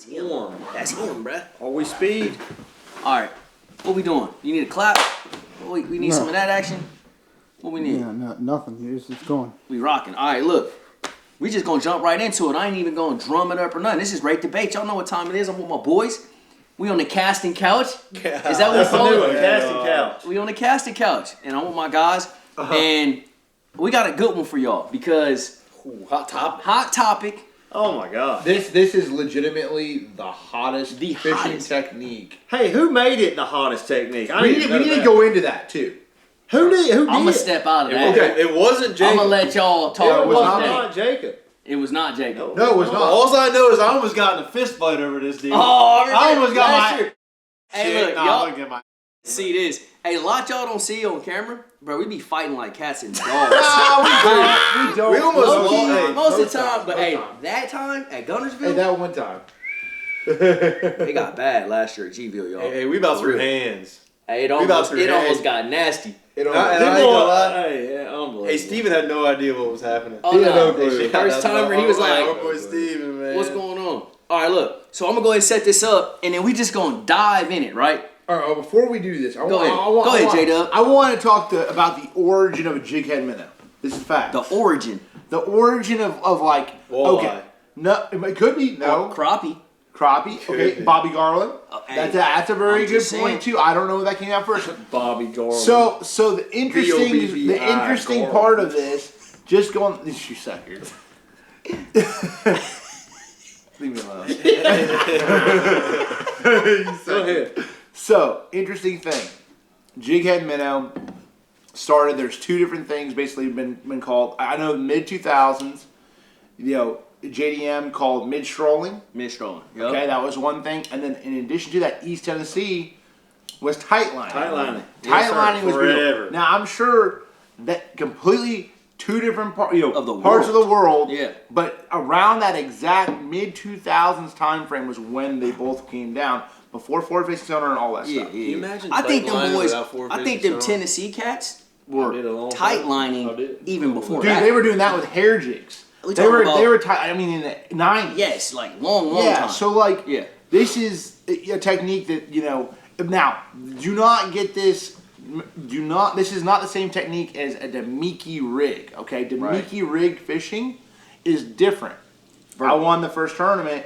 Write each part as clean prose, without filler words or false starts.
Warm. That's him, bruh. Always speed. All right, what we doing? You need a clap? We need some of that action? What we need? Yeah, no, nothing. It's going. We rocking. All right, look. We just gonna jump right into it. I ain't even gonna drum it up or nothing. This is Rate Debate. Y'all know what time it is. I'm with my boys. We on the casting couch. Is that what we call it? Casting couch. We on the casting couch. And I'm with my guys. And we got a good one for y'all because... Ooh, hot topic. Hot topic. Oh my god. This is legitimately the hottest fishing technique. Hey, who made it the hottest technique? We need to go into that too. Who did? I'm gonna step out of that. Okay, it wasn't Jacob. I'm gonna let y'all talk It was about not that. Jacob. It was not Jacob. No, it was not. All I know is I almost got in a fist fight over this dude. Oh, I almost got my... Hey, look, Nah, y'all I'm gonna get my... see this. Hey, a lot y'all don't see on camera, bro. We be fighting like cats and dogs. We don't. We almost Low-key, lost. most of the time, but hey, that time at Gunnersville, Hey, that one time. it got bad last year at Gville, y'all. Hey, we about threw hands. Hey, it we about almost threw got nasty. It And I ain't gonna lie. Hey, yeah, unbelievable. Hey, Steven had no idea what was happening. Oh, Yeah, no. no clue. First timer, he was like, "Our boy Steven, man. what's going on? All right, look. So I'm gonna go ahead and set this up, and then we just gonna dive in it, right? All right, before we do this, Go ahead, J-Dub. I want to talk about the origin of a jighead minnow. This is fact. The origin. The origin of like, Walleye. okay, no, it could be no Crappie. crappie. Okay, be. Bobby Garland. Hey, That's a very I'm good just point saying. too. I don't know where that came out first. Bobby Garland. So the interesting B-O-B-B-I, part of this, just going, this you suckers. Leave me alone. Go ahead. So, interesting thing. Jighead minnow started, there's two different things basically been called. I know mid-2000s, you know, JDM called mid-strolling. Mid-strolling. Yep. Okay, that was one thing. And then in addition to that, East Tennessee was tight lining. Tight lining. Tight lining was Forever. real. Now, I'm sure that completely two different parts Of the parts of the world. Yeah. But around that exact mid-2000s time frame was when they both came down. Before forward facing sonar and all that Yeah, stuff. yeah. you imagine I think tight them lining boys. without forward I think facing them sonar? Tennessee cats I did a were long tight time. I lining did. even before Dude, that. they were doing that with hair jigs. We They talking were about- tight. I mean, in the 90s. Yes, like long Yeah. time. So like, Yeah. this is a technique that Now, do not get this. Do not. This is not the same technique as a Demiki rig. Okay, Demiki rig fishing is different. I won the first tournament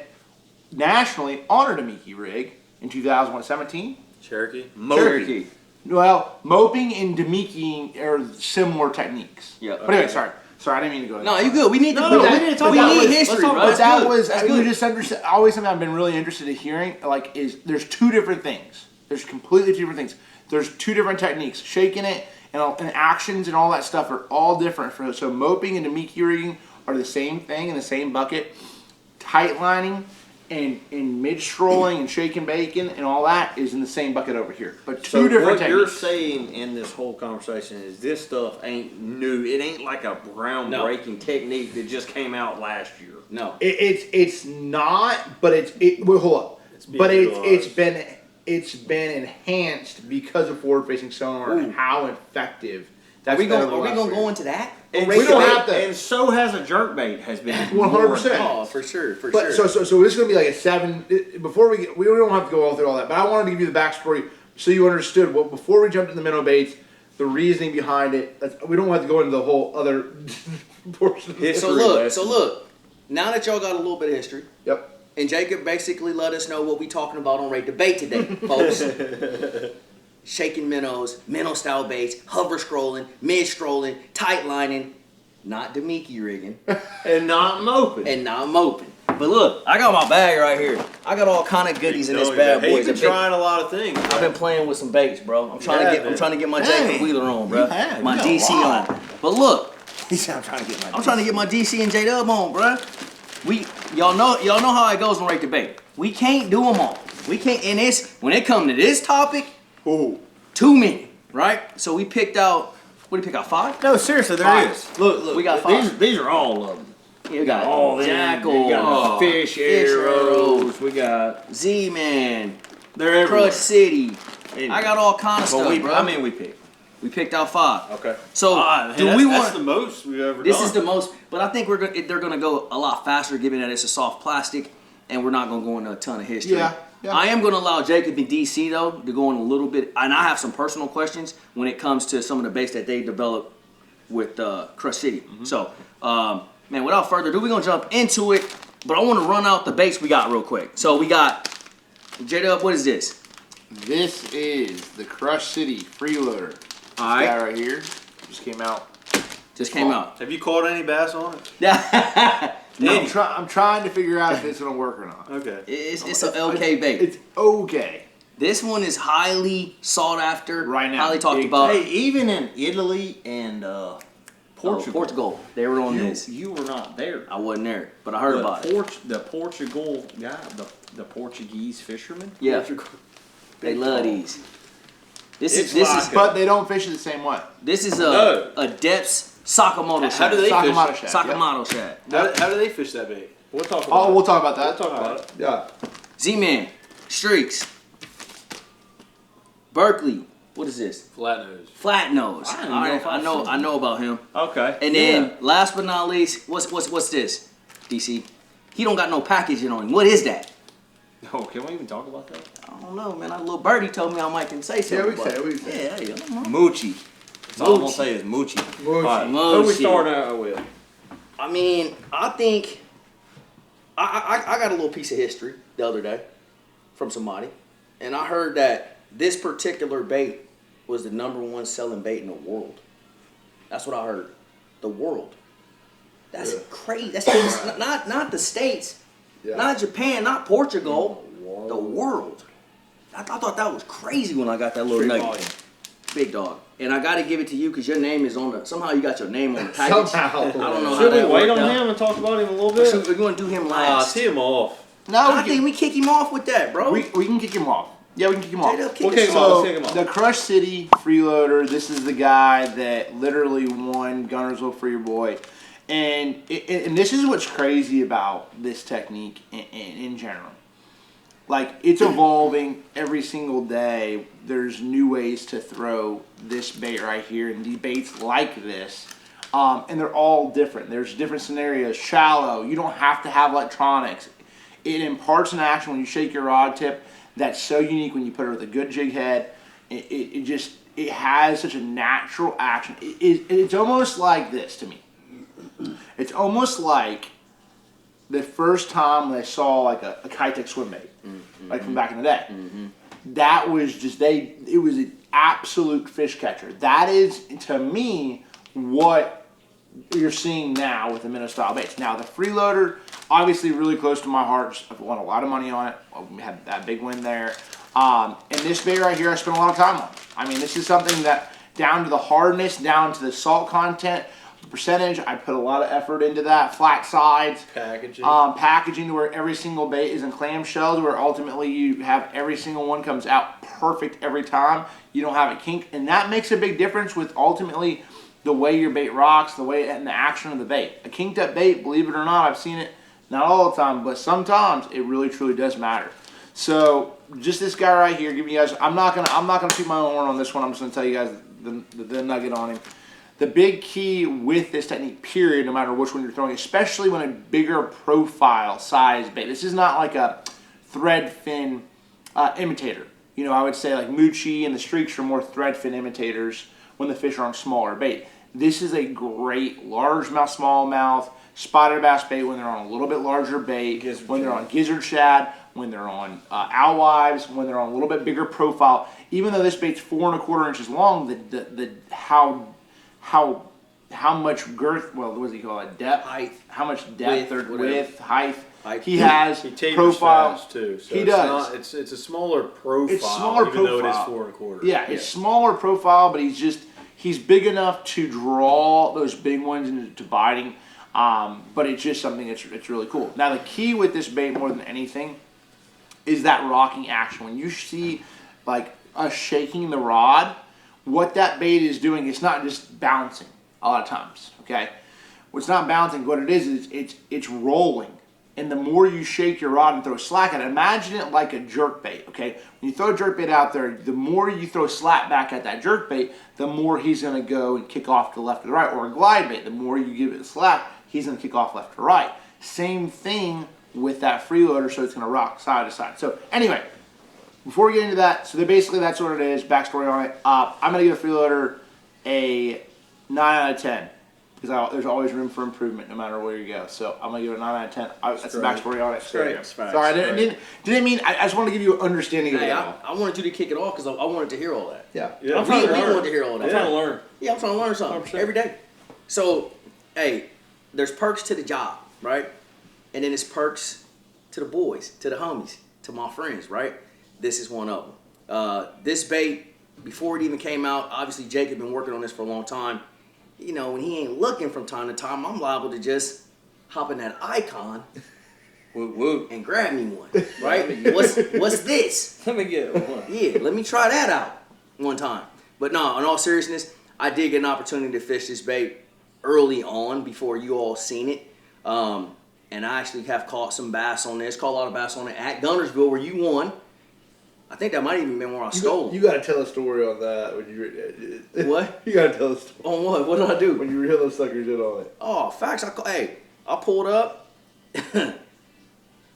nationally on a Demiki rig in 2017. Cherokee. Cherokee. Well, moping and demikiing are similar techniques. Yeah. But anyway, sorry, I didn't mean to go. No, you good. We need to. No, we need to talk about need it. history, Let's talk bro. about But that good. was That's you good. just understand. Always something I've been really interested in hearing. Like, is there's two different things. There's completely two different things. There's two different techniques. Shaking it and actions and all that stuff are all different. So moping and demiki rigging are the same thing in the same bucket. Tight lining and mid-strolling and shaking bacon and all that is in the same bucket over here. But two So different what you're techniques. saying in this whole conversation is this stuff ain't new. It ain't like a groundbreaking technique that just came out last year. No. It's not, but well, hold up. But it's been enhanced because of forward-facing sonar and how effective. Are we gonna go into that? And We don't have to. And so has a jerkbait has been 100%. Oh, for sure, for But sure. so this is gonna be like a 7. Before we don't have to go all through all that. But I wanted to give you the backstory so you understood. Well, before we jumped into the minnow baits, the reasoning behind it. We don't have to go into the whole other portion of it. So look. Now that y'all got a little bit of history, Yep. and Jacob basically let us know what we talking about on Rate Debate today, folks. Shaking minnows, minnow style baits, hover scrolling, mid strolling, tight lining, not Demiki rigging, and not moping. and not moping. But look, I got my bag right here. I got all kind of goodies in this bad boy. He's been trying a lot of things. I've been playing with some baits, bro. I'm trying to get my Jacob Wheeler on, bro. you have. My You got a DC lot. on. But look, He said, "I'm trying to get my." I'm trying to get my DC and J-Dub on, bro. Y'all know how it goes on Rate Debate. We can't do them all. We can't. And when it comes to this topic, too many, right? So we picked out. What did we pick out? 5? No, seriously, there Five. is. Look, We got 5. These are all of them. We got All them. Jackal, We got fish arrows. We got. Z-Man, They're everywhere. Crush City. Anyway. I got all kind of But stuff, bro. we picked. We picked out 5. Okay. So do That's we the want? most we've ever This done. is the most, but I think they're gonna go a lot faster, given that it's a soft plastic. and we're not gonna go into a ton of history. Yeah. I am gonna allow Jacob and DC though to go in a little bit, and I have some personal questions when it comes to some of the baits that they developed with Crush City. So, man, without further ado, we're gonna jump into it. But I want to run out the baits we got real quick. So we got J-Dub. What is this? This is the Crush City Freeloader. This All guy right here just came out. Just came out. Have you caught any bass on it? Yeah. No, I'm trying to figure out if it's gonna work or not. Okay. it's an okay bait. It's okay. This one is highly sought after. Right now. Highly talked Big about. Hey, even in Italy and Portugal, They were on this. you were not there. I wasn't there, but I heard about it. The Portugal guy, the Portuguese fisherman. Yeah. Portugal. They love these. This It's is But they don't fish it the same way. No. a Deps Sakamoto How do shad. they Sakamata fish? shad. Sakamoto shad. How do they fish that bait? We'll talk about Oh, we'll talk about that. We'll talk about it. Yeah. Z-Man, Streaks, Berkley. What is this? Flat nose. Flat nose. I don't All know right, if I've seen I know about him. Okay. And then last but not least, what's this? DC. He don't got no packaging on him. What is that? Oh, can we even talk about that? I don't know, man. A little birdie told me I might can say something. Yeah, we can about say it, it. we can say Yeah, hey, come on. Moochie. That's all I'm gonna Moochie. say is Moochie. Moochie. All right, who we Moochie. starting out with? I mean, I think I got a little piece of history the other day from somebody, and I heard that this particular bait was the #1 selling bait in the world. That's what I heard. The world. That's crazy. That's not the States, not Japan, not Portugal. The world. I thought that was crazy when I got that little Free nugget. volume. Big dog. And I got to give it to you because your name is on the. Somehow you got your name on the package. Somehow. I don't know how Should we that wait worked on out. him and talk about him a little bit? So we're going to do him last. Tee him off. No, I think we kick him off with that, bro. we can kick him off. Yeah, we can kick him off. J-Dub, kick Okay, us so- off. So, let's kick him off. the Crush City Freeloader, this is the guy that literally won Gunnersville for your boy. And this is what's crazy about this technique in general. Like, it's evolving every single day. There's new ways to throw this bait right here and these baits like this. And they're all different. There's different scenarios. Shallow. You don't have to have electronics. It imparts an action when you shake your rod tip that's so unique when you put it with a good jig head. It has such a natural action. It's almost like this to me. It's almost like the first time I saw like a Kitech swim bait, like from back in the day. That was just it was an absolute fish catcher. That is, to me, what you're seeing now with the minnow style baits. Now the Freeloader, obviously really close to my heart. I've won a lot of money on it. We had that big win there. And this bait right here, I spent a lot of time on. I mean, this is something that down to the hardness, down to the salt content, percentage, I put a lot of effort into that. Flat sides, Packaging. packaging to where every single bait is in clamshells, where ultimately you have every single one comes out perfect every time. You don't have it kinked, and that makes a big difference with ultimately the way your bait rocks, the way and the action of the bait. A kinked up bait, believe it or not, I've seen it not all the time, but sometimes it really truly does matter. So just this guy right here, give you guys. I'm not gonna toot my own horn on this one. I'm just gonna tell you guys the nugget on him. The big key with this technique, period, no matter which one you're throwing, especially when a bigger profile size bait. This is not like a thread fin imitator. You know, I would say like Moochie and the Streaks are more thread fin imitators when the fish are on smaller bait. This is a great largemouth, smallmouth, spotted bass bait when they're on a little bit larger bait, when they're on gizzard shad, when they're on alewives, when they're on a little bit bigger profile. Even though this bait's 4 1/4 inches long, how much girth, well, what does he call it, depth? Height. How much depth Width, or whatever. width, height Height. he has, He tapers profile. fast too. So He it's does. Not, it's a smaller profile. It's smaller even though it is profile. 4 1/4. Yeah, it's smaller profile, but he's big enough to draw those big ones into biting. But it's just something it's really cool. Now the key with this bait more than anything is that rocking action. When you see like us shaking the rod, what that bait is doing, it's not just bouncing a lot of times, okay? It's not bouncing, what it is it's rolling. And the more you shake your rod and throw slack at it, imagine it like a jerk bait, okay? When you throw a jerk bait out there, the more you throw slack back at that jerk bait, the more he's gonna go and kick off to the left or the right. Or a glide bait, the more you give it slack, he's gonna kick off left to right. Same thing with that freeloader, so it's going to rock side to side. So anyway, before we get into that, so basically that's what it is. Backstory on it. I'm going to give a freeloader a 9 out of 10 because there's always room for improvement no matter where you go. So I'm going to give it a 9 out of 10. That's the backstory on it. Straight. Sorry, I didn't mean. I just want to give you an understanding of it. I wanted you to kick it off because I wanted to hear all that. Yeah. We wanted to hear all that. I'm trying to learn. Yeah, I'm trying to learn something every day. So, hey, there's perks to the job, right? And then there's perks to the boys, to the homies, to my friends, right? This is one of them. This bait, before it even came out, obviously Jake had been working on this for a long time. You know, when he ain't looking from time to time, I'm liable to just hop in that icon and grab me one, right? What's this? Let me get one. Yeah, let me try that out one time. But no, in all seriousness, I did get an opportunity to fish this bait early on before you all seen it. And I actually have caught some bass on this, caught a lot of bass on it at Gunnersville where you won. I think that might even been where I stole them. You got to tell a story on that when you. What? You got to tell a story On what? What did I do? when you reel those suckers in on it. Oh, facts. I pulled up.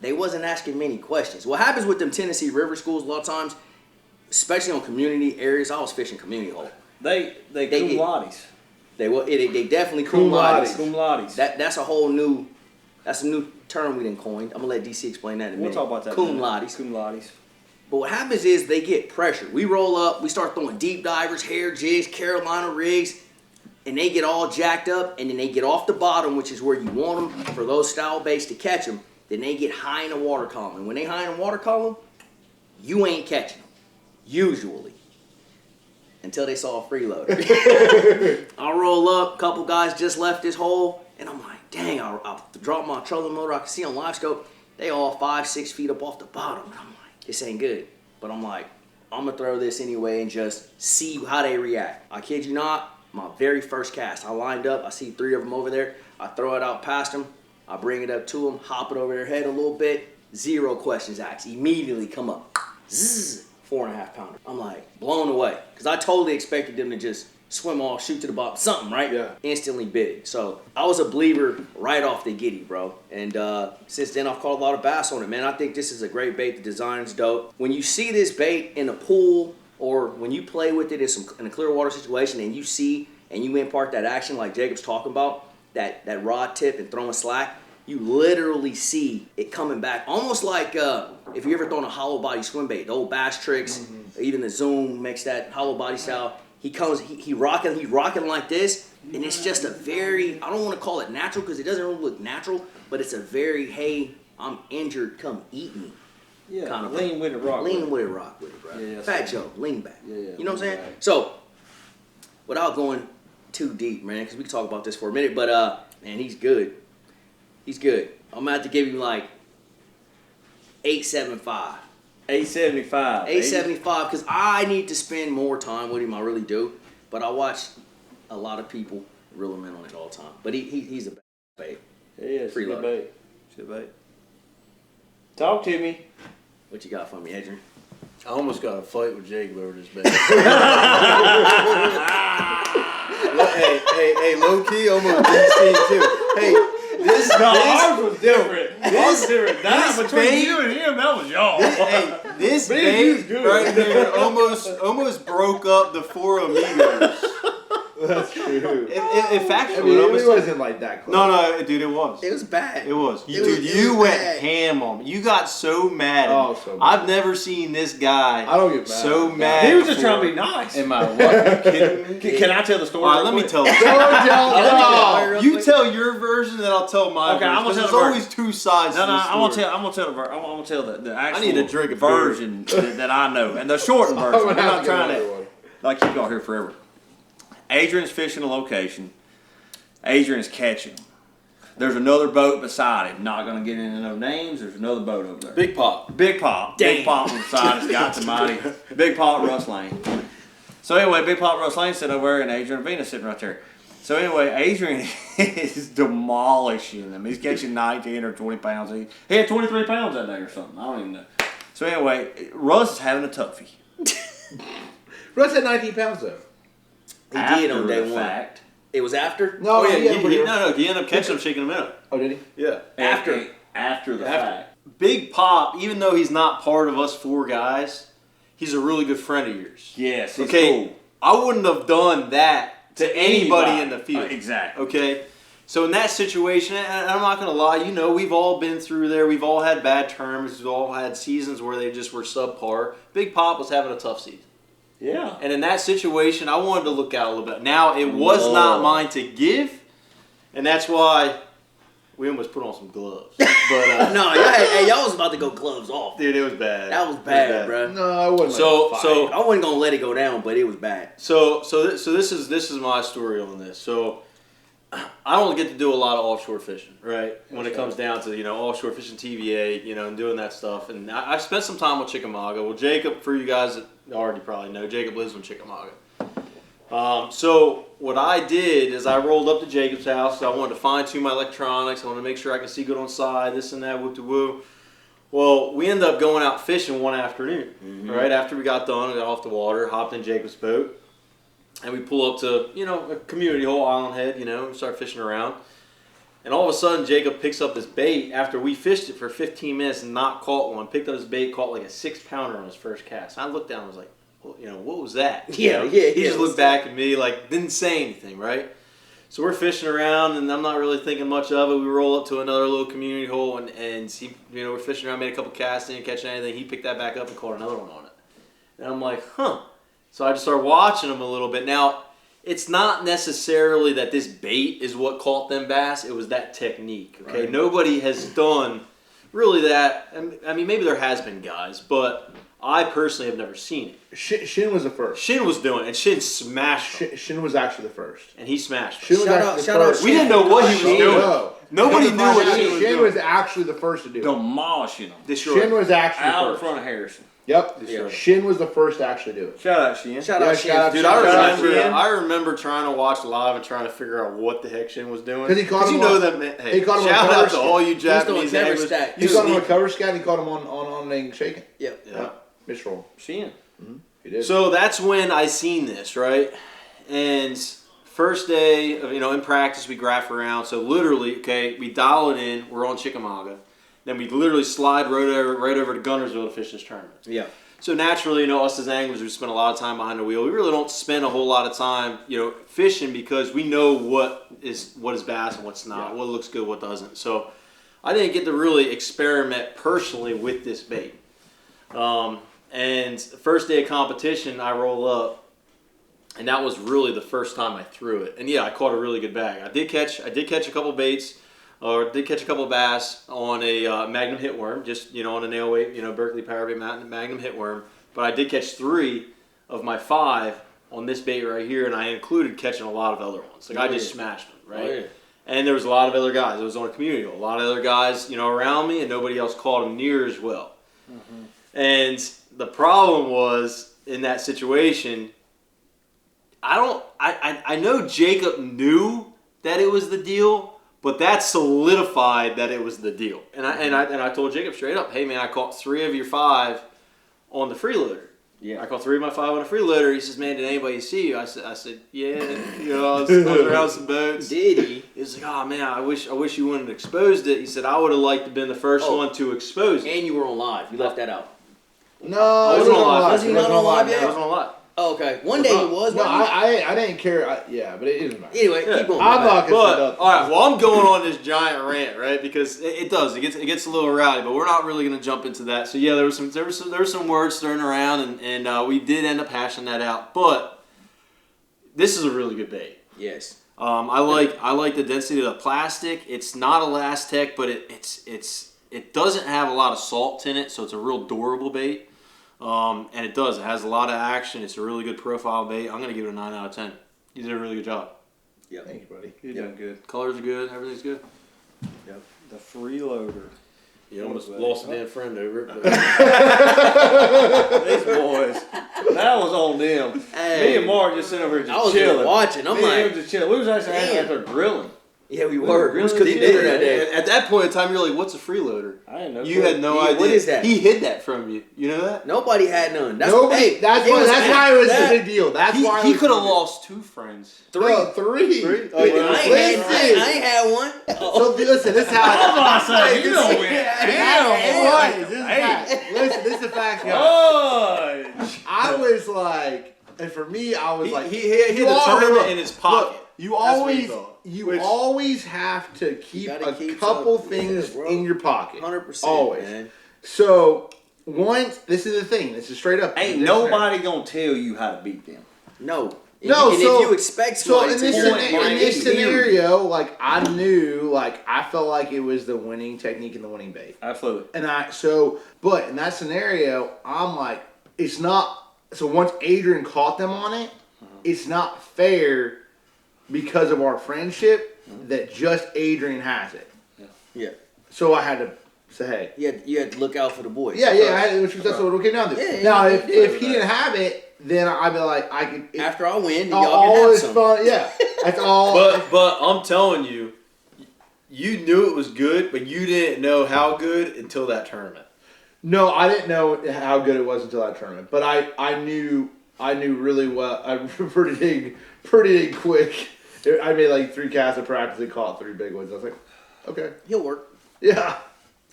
They wasn't asking many questions. What happens with them Tennessee river schools a lot of times, especially on community areas, I was fishing community hole. They cum laudes. They definitely cum laudes. Cum laudes. That's a new term we didn't coin. I'm gonna let DC explain that in a minute. We'll talk about that. Cum laudes. Cum laudes. But what happens is they get pressure. We roll up, we start throwing deep divers, hair jigs, Carolina rigs, and they get all jacked up, and then they get off the bottom, which is where you want them for those style baits to catch them. Then they get high in the water column. And when they high in the water column, you ain't catching them, usually. Until they saw a freeloader. I roll up, a couple guys just left this hole, and I'm like, dang, I drop my trolling motor, I can see on live scope, they all 5-6 feet up off the bottom. And I'm like, this ain't good. But I'm like, I'm gonna throw this anyway and just see how they react. I kid you not, my very first cast, I lined up, I see 3 of them over there, I throw it out past them, I bring it up to them, hop it over their head a little bit, 0 questions asked, immediately come up, zzz, 4.5 pounder. I'm like, blown away, because I totally expected them to just swim off, shoot to the bottom, something, right? Yeah. Instantly bit it. So I was a believer right off the giddy, bro. And since then, I've caught a lot of bass on it, man. I think this is a great bait. The design's dope. When you see this bait in a pool or when you play with it in a clear water situation and you see and you impart that action like Jacob's talking about, that rod tip and throwing slack, you literally see it coming back. Almost like if you ever thrown a hollow body swim bait, the old Bass Tricks, even the Zoom makes that hollow body style. He comes, he rocking like this, and it's just a very, I don't want to call it natural because it doesn't really look natural, but it's a very, hey, I'm injured, come eat me. Yeah, kind of lean with it, rock lean with with it, rock with it, bro. Yeah, Fat Joe, lean back. Yeah, you know what I'm saying? back. So, without going too deep, man, because we can talk about this for a minute, but man, he's good. He's good. I'm gonna have to give him like 8.75. 875. 875 because I need to spend more time with him. I really do. But I watch a lot of people reel him in on it all the time. But he's a bait. Yeah, it's a good Freeloader. bait. It's a good bait. Talk to me. What you got for me, Adrian? I almost got a fight with Jacob over this bait. hey, low key, almost DC too. Hey, Ours was different. Ours was different. That this between bait- you and him, that was y'all. This Me and bait you's good. right here almost broke up the 4 amigos. That's true. In fact, I mean, it wasn't like that close. no, dude, it was. It was bad. It was. It was- Dude, it you was went bad. ham on me. You got so mad. Oh, so mad. I've never seen this guy. I don't get mad. So mad. He was just before. trying to be nice. Am I what? Are you kidding me? Can I tell the story? All right, real let me quick? tell. Oh, You tell your version, then I'll tell my Okay, version. I'm gonna 'cause tell there's the version. always 2 sides No, to this I'm gonna story. tell. I'm gonna tell the actual need a drink of version that I know, and the shortened version. I'm not trying to one. like keep y'all here forever. Adrian's fishing a location. Adrian's catching them. There's another boat beside him. Not gonna get into no names. There's another boat over there. Big pop. Big Pop. Damn. Big Pop on the side has got the mighty. Big Pop Russ Lane. So anyway, Big Pop Russ Lane sitting over there and Adrian and Venus sitting right there. So anyway, Adrian is demolishing them. He's catching 19 or 20 pounds each. He had 23 pounds that day or something. I don't even know. So anyway, Russ is having a toughie. Russ had 19 pounds though. He did After on day the one. Fact. It was after? No, Oh yeah, he he ended ended up catching him, shaking him out. Oh, did he? Yeah. After. after the fact. Big Pop, even though he's not part of us 4 guys, he's a really good friend of yours. Yes, he's okay, cool. I wouldn't have done that to anybody in the field. Exactly. Okay, so in that situation, and I'm not going to lie, you know, we've all been through there. We've all had bad terms. We've all had seasons where they just were subpar. Big Pop was having a tough season. Yeah. And in that situation, I wanted to look out a little bit. Now, it was not mine to give, and that's why we almost put on some gloves. But No, y'all was about to go gloves off. dude, it was bad. That was bad, bro. No, I wouldn't. So I wasn't gonna let it go down, but it was bad. So this is my story on this. So I don't get to do a lot of offshore fishing, right? When it comes down to, you know, offshore fishing TVA, you know, and doing that stuff. And I spent some time with Chickamauga. Well, Jacob, for you guys that already probably know, Jacob lives in Chickamauga. So what I did is I rolled up to Jacob's house. I wanted to fine tune my electronics. I wanted to make sure I could see good on side, this and that, woo-to-woo. Well, we ended up going out fishing one afternoon, right? After we got done, we got off the water, hopped in Jacob's boat. And we pull up to, you know, a community hole, Island Head, you know, and start fishing around. And all of a sudden, Jacob picks up this bait after we fished it for 15 minutes and not caught one. Picked up his bait, caught like a 6-pounder on his first cast. And I looked down and was like, well, you know, what was that? You know? He just looked back at me, like, didn't say anything, right? So we're fishing around, and I'm not really thinking much of it. We roll up to another little community hole, and he, you know, we're fishing around, made a couple casts, didn't catch anything. He picked that back up and caught another one on it. And I'm like, huh. So I just started watching them a little bit. Now, it's not necessarily that this bait is what caught them bass. It was that technique, okay? Right. Nobody has done really that. I mean, maybe there has been guys, but I personally have never seen it. Shin was the first. Shin was doing it, and Shin smashed him. Shin was actually the first. And he smashed Shin him. was actually the first. We didn't know what he was doing. No. Nobody knew what Shin was doing. Shin was actually the first to do it. Demolishing them. Shin was actually out the in first. front of Harrison. Yep. Shin was the first to actually do it. Shout out Shin. Shout out Shin. Dude, I remember trying to watch live and trying to figure out what the heck Shin was doing. Because he caught him you know on, that, hey, he caught him shout on out to all you Japanese anglers. He caught him on a cover scat and he caught him on shaking. Yep. Yeah. Fish roll. Shin. He did. So that's when I seen this, right? And first day of, you know, in practice, we graph around. So literally, okay, we dial it in. We're on Chickamauga. Then we literally slide right over to Gunnersville to fish this tournament. Yeah. So naturally, you know, us as anglers, we spend a lot of time behind the wheel. We really don't spend a whole lot of time, you know, fishing because we know what is bass and what's not, what looks good, what doesn't. So I didn't get to really experiment personally with this bait. And the first day of competition, I roll up, and that was really the first time I threw it. And yeah, I caught a really good bag. I did catch a couple baits, or did catch a couple bass on a Magnum hitworm, just, you know, on a nail weight, you know, Berkley Powerbait Magnum hitworm. But I did catch 3 of my 5 on this bait right here, and I included catching a lot of other ones. Like I just smashed them, right? Oh, yeah. And there was a lot of other guys. It was on a community. A lot of other guys, you know, around me, and nobody else caught them near as well. And the problem was, in that situation, I know Jacob knew that it was the deal, but that solidified that it was the deal. And I told Jacob straight up, hey man, I caught 3 of your 5 on the Freeloader. Yeah. I caught 3 of my 5 on a Freeloader. He says, man, did anybody see you? I said, yeah. You know, I was around some boats. Did he? He was like, oh man, I wish you wouldn't have exposed it. He said, I would have liked to have been the first one to expose it. And you were on live. You left that out. No, I wasn't on live. Was he not on live yet? I wasn't on live. Oh, okay. One day he was. No, I didn't care. Yeah, but it doesn't matter. Anyway, keep going. I'm not gonna But, set up. all right, well, I'm going on this giant rant, right? Because it gets a little rowdy, but we're not really going to jump into that. So yeah, there were some words thrown around, and we did end up hashing that out. But this is a really good bait. Yes. I like the density of the plastic. It's not Elastec, but it doesn't have a lot of salt in it, so it's a real durable bait. And it does. It has a lot of action. It's a really good profile bait. I'm going to give it a 9 out of 10. You did a really good job. Yep. Thank you, buddy. You're doing good. Colors are good. Everything's good. Yep. The Freeloader. You almost lost a damn friend over it. But These boys. That was on them. Hey. Me and Mark just sitting over here I was chilling. watching. I'm like, just chilling. We was actually damn. out there grilling. Yeah, we were. We was Really? cooking dinner that day. At that point in time, you're like, "What's a freeloader?" I didn't know. You had no Yeah, idea. what is that? He hid that from you. You know that? Nobody had none. That's Nobody. That's it why. was That's why it was that- a big deal. That's why He it was could have a big deal. lost 2 friends. No, three. Oh, yeah. I ain't had one. So listen, this is how. I say, you know it. This is fact. Listen, this is fact, guys. Oh, I was like, and for me, I was like, He had you the all- tournament look, in his pocket. look, you That's what he always, thought. you always have to keep gotta a keep couple some- things yeah, bro. in your pocket. 100%. Always. Man. So once, this is the thing. This is straight up. ain't this nobody gonna tell you how to beat them. No. No, and so if you expect so somebody in this, to in this scenario, like I knew, like I felt like it was the winning technique and the winning bait. Absolutely. And but in that scenario, I'm like, it's not. So once Adrian caught them on it, it's not fair because of our friendship that just Adrian has it. Yeah. So I had to say, hey. You had to look out for the boys. Yeah, I had, which was that's what it came down to. Yeah, now, yeah, if he didn't have it, then I'd be like, I could. After I win, then all y'all can have is some. fun. Yeah, that's all. But I'm telling you, you knew it was good, but you didn't know how good until that tournament. No, I didn't know how good it was until that tournament. But I knew really well. I pretty quick. I made like 3 casts of practice and caught 3 big ones. I was like, okay, He'll work. yeah.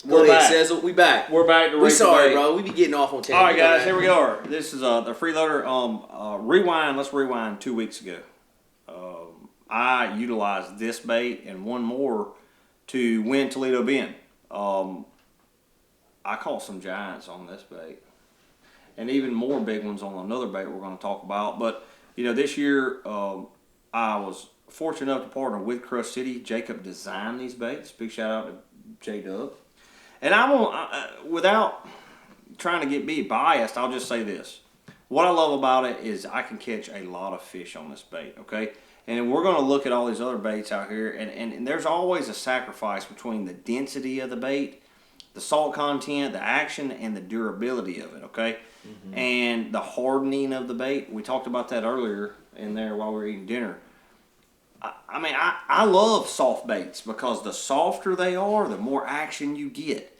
Go We're ahead, back. Sizzle. We back. We're back to We rate sorry, debate. bro. We be getting off on tangent. All right, guys, here we go. This is the Freeloader. Rewind. Let's rewind 2 weeks ago. I utilized this bait and one more to win Toledo Bend. I caught some giants on this bait, and even more big ones on another bait we're going to talk about. But you know, this year I was fortunate enough to partner with Crush City. Jacob designed these baits. Big shout out to J-Dub. And I won't, without trying to get me biased, I'll just say this. What I love about it is I can catch a lot of fish on this bait, okay? And we're going to look at all these other baits out here, and there's always a sacrifice between the density of the bait, the salt content, the action, and the durability of it, okay? Mm-hmm. And the hardening of the bait. We talked about that earlier in there while we were eating dinner. I mean, I love soft baits because the softer they are, the more action you get.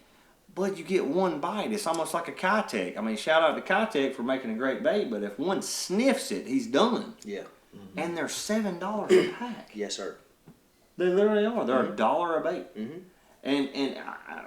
But you get one bite. It's almost like a Kitech. I mean, shout out to Kitech for making a great bait, but if one sniffs it, he's done. Yeah. Mm-hmm. And they're $7 a pack. Yes, sir. They literally are. They're $1 a bait. Mm-hmm. And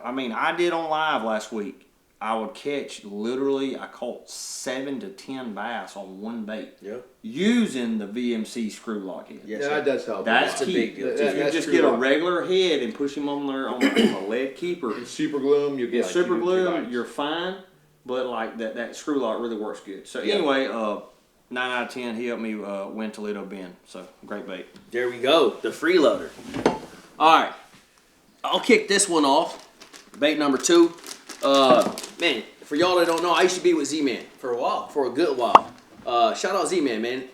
I mean, I did on live last week. I would catch I caught 7 to 10 bass on one bait. Yep. Using the VMC screw lock head. Yes, Yeah, sir. that does help. That's a key. big deal. If you That's just true. get a regular head and push him on there on a lead keeper, And super glue 'em, you get like super 2 glue, bites. you're fine. But like that screw lock really works good. So Yeah. anyway, 9 out of 10, he helped me win Toledo Bend. So great bait. There we go. The Freeloader. All right. I'll kick this one off. Bait number 2. Man, for y'all that don't know, I used to be with Z-Man for a while, for a good while. Shout out Z-Man, man.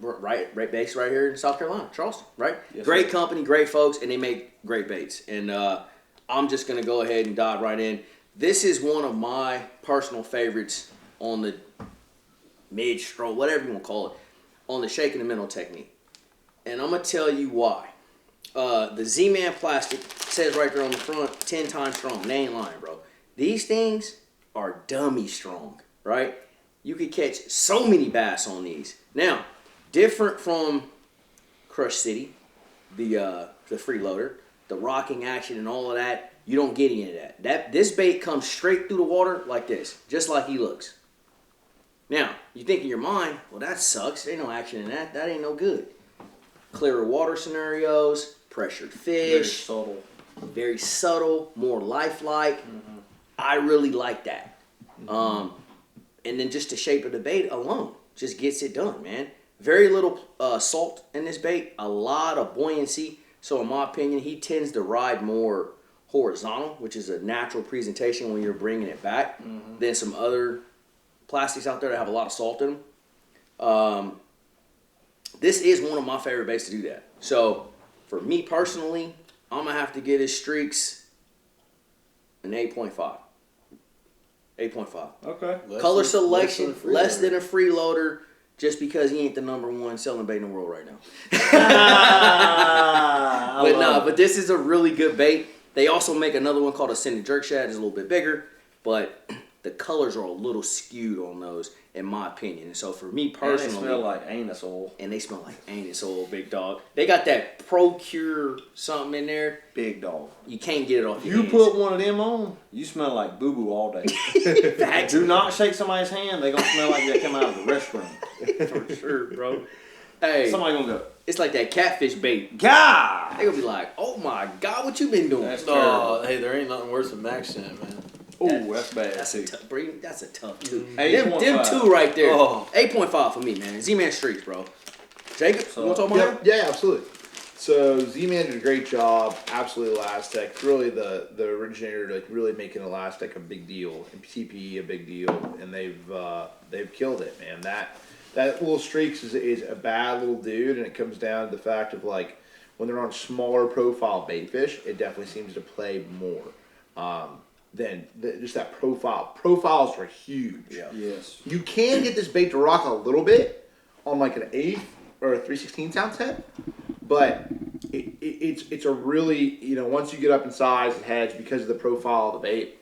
Right based right here in South Carolina, Charleston, right? Yes, great sir. company, great folks, and they make great baits. And I'm just going to go ahead and dive right in. This is one of my personal favorites on the mid-stroke, whatever you want to call it, on the shake and the minnow technique. And I'm going to tell you why. The Z-Man plastic says right there on the front, 10 times strong. They ain't lying, bro. These things are dummy strong, right? You could catch so many bass on these. Now, different from Crush City, the Freeloader, the rocking action and all of that, you don't get any of that. This bait comes straight through the water like this, just like he looks. Now, you think in your mind, well, that sucks. There ain't no action in that. That ain't no good. Clearer water scenarios, pressured fish. Very subtle, more lifelike. Mm-hmm. I really like that. Mm-hmm. And then just the shape of the bait alone just gets it done, man. Very little salt in this bait, a lot of buoyancy. So in my opinion, he tends to ride more horizontal, which is a natural presentation when you're bringing it back, than some other plastics out there that have a lot of salt in them. This is one of my favorite baits to do that. So for me personally, I'm going to have to get his streaks an 8.5. 8.5. Okay. Color selection, less than a freeloader. just because he ain't the #1 selling bait in the world right now. But this is a really good bait. They also make another one called a Scented Jerk Shad. It's a little bit bigger, but the colors are a little skewed on those, in my opinion. And so for me personally, and they smell like anus oil. And they smell like anus oil, big dog. They got that Procure something in there. Big dog. You can't get it off your You hands. put one of them on, you smell like boo-boo all day. Do not shake somebody's hand. They're going to smell like they come out of the restroom. For sure, bro. Hey, Somebody going to go, it's like that catfish bait. God! They gonna be like, oh my God, what you been doing? That's Hey, there ain't nothing worse than Maxent, man. Oh, that's bad. That's a tough, Brady. That's a tough two. 8.5. Them two right there. Oh. 8.5 for me, man. Z-Man Streaks, bro. Jacob, you want to talk about him? Yeah, absolutely. So Z-Man did a great job. Absolutely, Elastec. Really, the originator, like really making Elastec a big deal and TPE a big deal, and they've killed it, man. That little Streaks is a bad little dude, and it comes down to the fact of like when they're on smaller profile bait fish, it definitely seems to play more than just that profile. Profiles are huge. Yeah. Yes. You can get this bait to rock a little bit on like an 1/8 or a 3/16 ounce head, but it's a really, once you get up in size and heads because of the profile of the bait,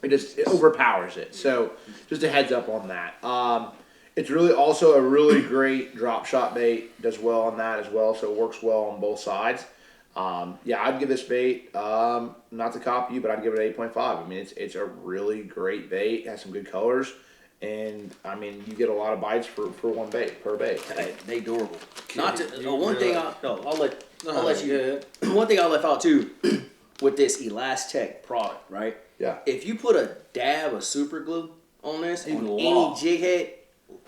it overpowers it. So just a heads up on that. It's really also a really great drop shot bait. Does well on that as well, so it works well on both sides. I'd give this bait, not to copy you, but I'd give it an 8.5. I mean, it's a really great bait. It has some good colors. And, I mean, you get a lot of bites for one bait, per bait. Hey, they durable. Not to, you one thing really- I'll let you, one thing I left out too, with this Elastec product, right? Yeah. If you put a dab of super glue on this, He's on locked. any jig head,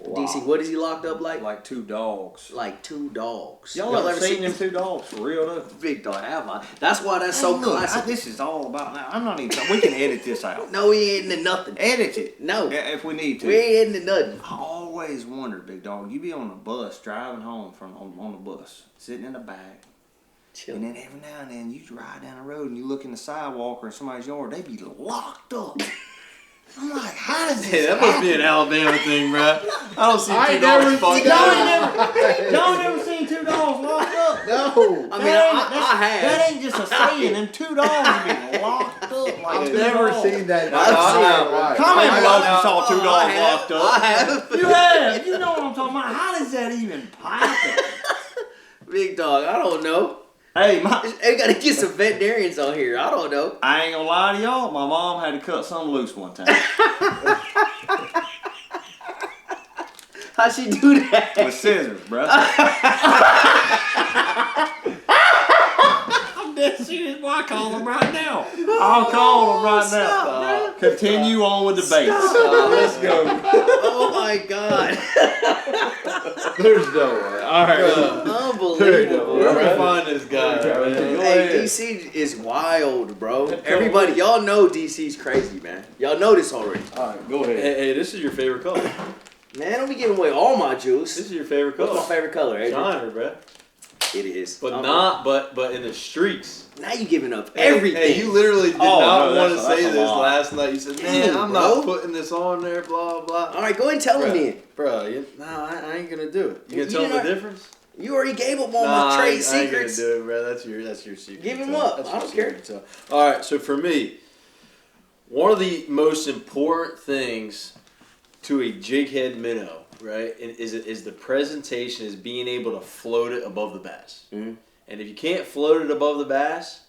DC, what is he locked up like? Like 2 dogs. Like 2 dogs. Y'all ever seen them 2 dogs for real though? Big dog, have I? That's why that's so Hey, look, classic. this is all about now. I'm not even. We can edit this out. No, we ain't into nothing. Edit it. No. If we need to. We ain't into nothing. I always wondered, big dog. You be on the bus driving home on the bus, sitting in the back, Chill. and then every now and then you ride down the road and you look in the sidewalk or in somebody's yard, they be locked up. I'm like, how does this Hey, that must be an happen? Alabama thing, bro. I don't see I two never dogs fucked seen up. Y'all never seen 2 dogs locked up? No. I mean, I have. That ain't just a saying. Them 2 dogs be locked up like I've 2 never dogs. seen that. I've seen it. Comment I below if have. you saw 2 I dogs have. locked up. I have. You have. You know what I'm talking about. How does that even happen? Big dog, I don't know. Hey, They gotta get some veterinarians on here. I don't know. I ain't gonna lie to y'all. My mom had to cut something loose one time. How'd she do that? With scissors, bruh. I'm dead serious. Boy, I call them right now. I'll call them right Stop, now. Continue on with the baits. Let's go. Oh my God. There's no way. All right. Unbelievable. Where bro. we find this guy, man? Hey, DC is wild, bro. Everybody, y'all know DC's crazy, man. Y'all know this already. All right, go ahead. Hey, this is your favorite color. Man, don't be giving away all my juice. This is your favorite color. What's my favorite color, Adrian? Shiner, bro. It is. But I'm- but in the streaks. Now you giving up everything. Hey, you literally did Oh, not no, want to that's say a this lot. last night. You said, man, Damn, I'm bro. not putting this on there, blah, blah. All right, go ahead and tell him then. Bro, I ain't going to do it. You You going to tell him didn't- the difference? You already gave up all Nah, my trade I ain't gonna secrets. do it, bro. That's your secret. Give to him tell. up. That's I your don't secret to tell. All right. So for me, one of the most important things to a jig head minnow, right, is the presentation, is being able to float it above the bass. Mm-hmm. And if you can't float it above the bass,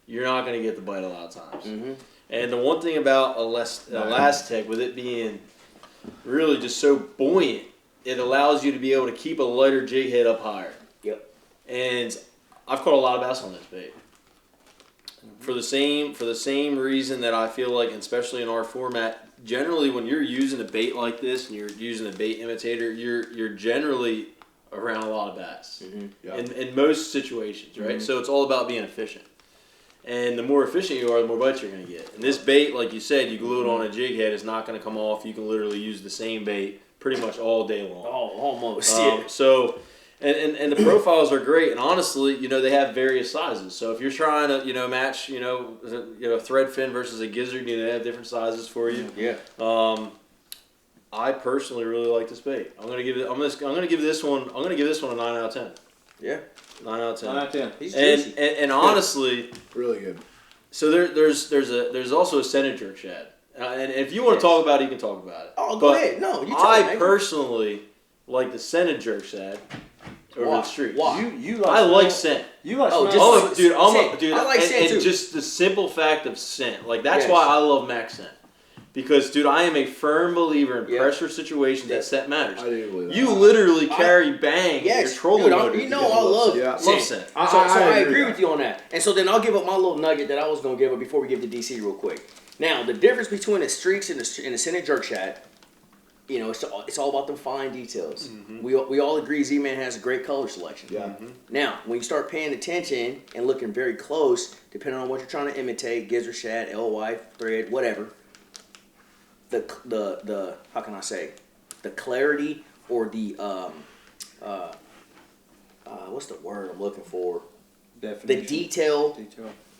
you're not gonna get the bite a lot of times. Mm-hmm. And the one thing about Elastec, with it being really just so buoyant, it allows you to be able to keep a lighter jig head up higher. Yep. And I've caught a lot of bass on this bait. For the same reason that I feel like, especially in our format, generally when you're using a bait like this and you're using a bait imitator, you're generally around a lot of bass. Mm-hmm. Yeah. In most situations, right? Mhm. So it's all about being efficient. And the more efficient you are, the more bites you're going to get. And this bait, like you said, you glue it on a jig head, it's not going to come off. You can literally use the same bait pretty much all day long. Oh, almost. So, and the profiles are great. And honestly, they have various sizes. So if you're trying to, match, thread fin versus a gizzard, they have different sizes for you. Yeah. I personally really like this bait. I'm gonna give it. I'm gonna give this one. I'm gonna give this one a 9 out of 10. Yeah. 9 out of 10. 9 out of 10. He's juicy. And honestly, Really good. so there's also a Senate jerk shad. And if you want to talk about it, you can talk about it. Oh, go ahead. No, you tell I me. personally like the Senate jerk shad over Why? the street. Why? You like I like scent. You like Oh, smell. just- Dude, scent. I like scent and too. just the simple fact of scent. Like that's Yes. why I love Maxent. Because, dude, I am a firm believer in Yeah. pressure situations that scent matters. I do believe that. You literally carry bang Yes, your trolling dude, motor. you know because I of love Yeah. love scent. scent. So I agree with with you on that. And so then I'll give up my little nugget that I was going to give up before we give to DC real quick. Now, the difference between the streaks and the Senate jerk shad, you know, it's all about the fine details. Mm-hmm. We all agree Z-Man has a great color selection. Yeah. Now, when you start paying attention and looking very close, depending on what you're trying to imitate, gizzard shad, LY, thread, whatever, the how can I say, the clarity or the what's the word I'm looking for? The detail.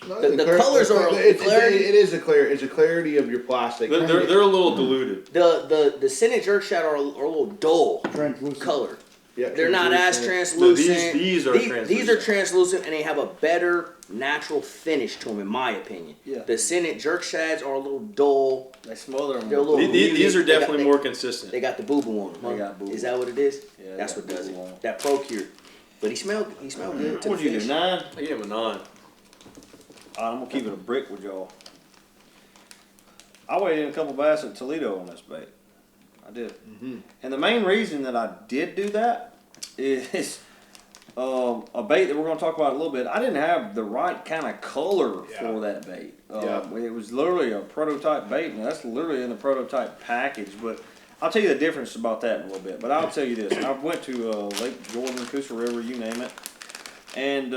The colors are clarity. It is a clear. It's a clarity of your plastic. They're a little diluted. The Senate jerk shad are a little dull Translucent. color. Yeah, They're not as translucent. translucent. These are translucent. These are translucent, and they have a better natural finish to them, in my opinion. Yeah. The Senate jerk shads are a little dull. They smother them. They're a little. These are muted. They got- definitely more consistent. They got the boo boo on them. They Huh? got boo-boo. Is that what it is? Yeah, they That's got what does boo-boo on 'em. it. That Procure. But he smelled good to What'd the you do, finish. 9? I gave him a 9. I'm gonna keep it a brick with y'all. I weighed in a couple bass at Toledo on this bait. I did. And the main reason that I did do that is a bait that we're gonna talk about a little bit. I didn't have the right kind of color for that bait. It was literally a prototype bait, and that's literally in the prototype package. But I'll tell you the difference about that in a little bit. But I'll tell you this: I went to Lake Jordan, Coosa River, you name it, and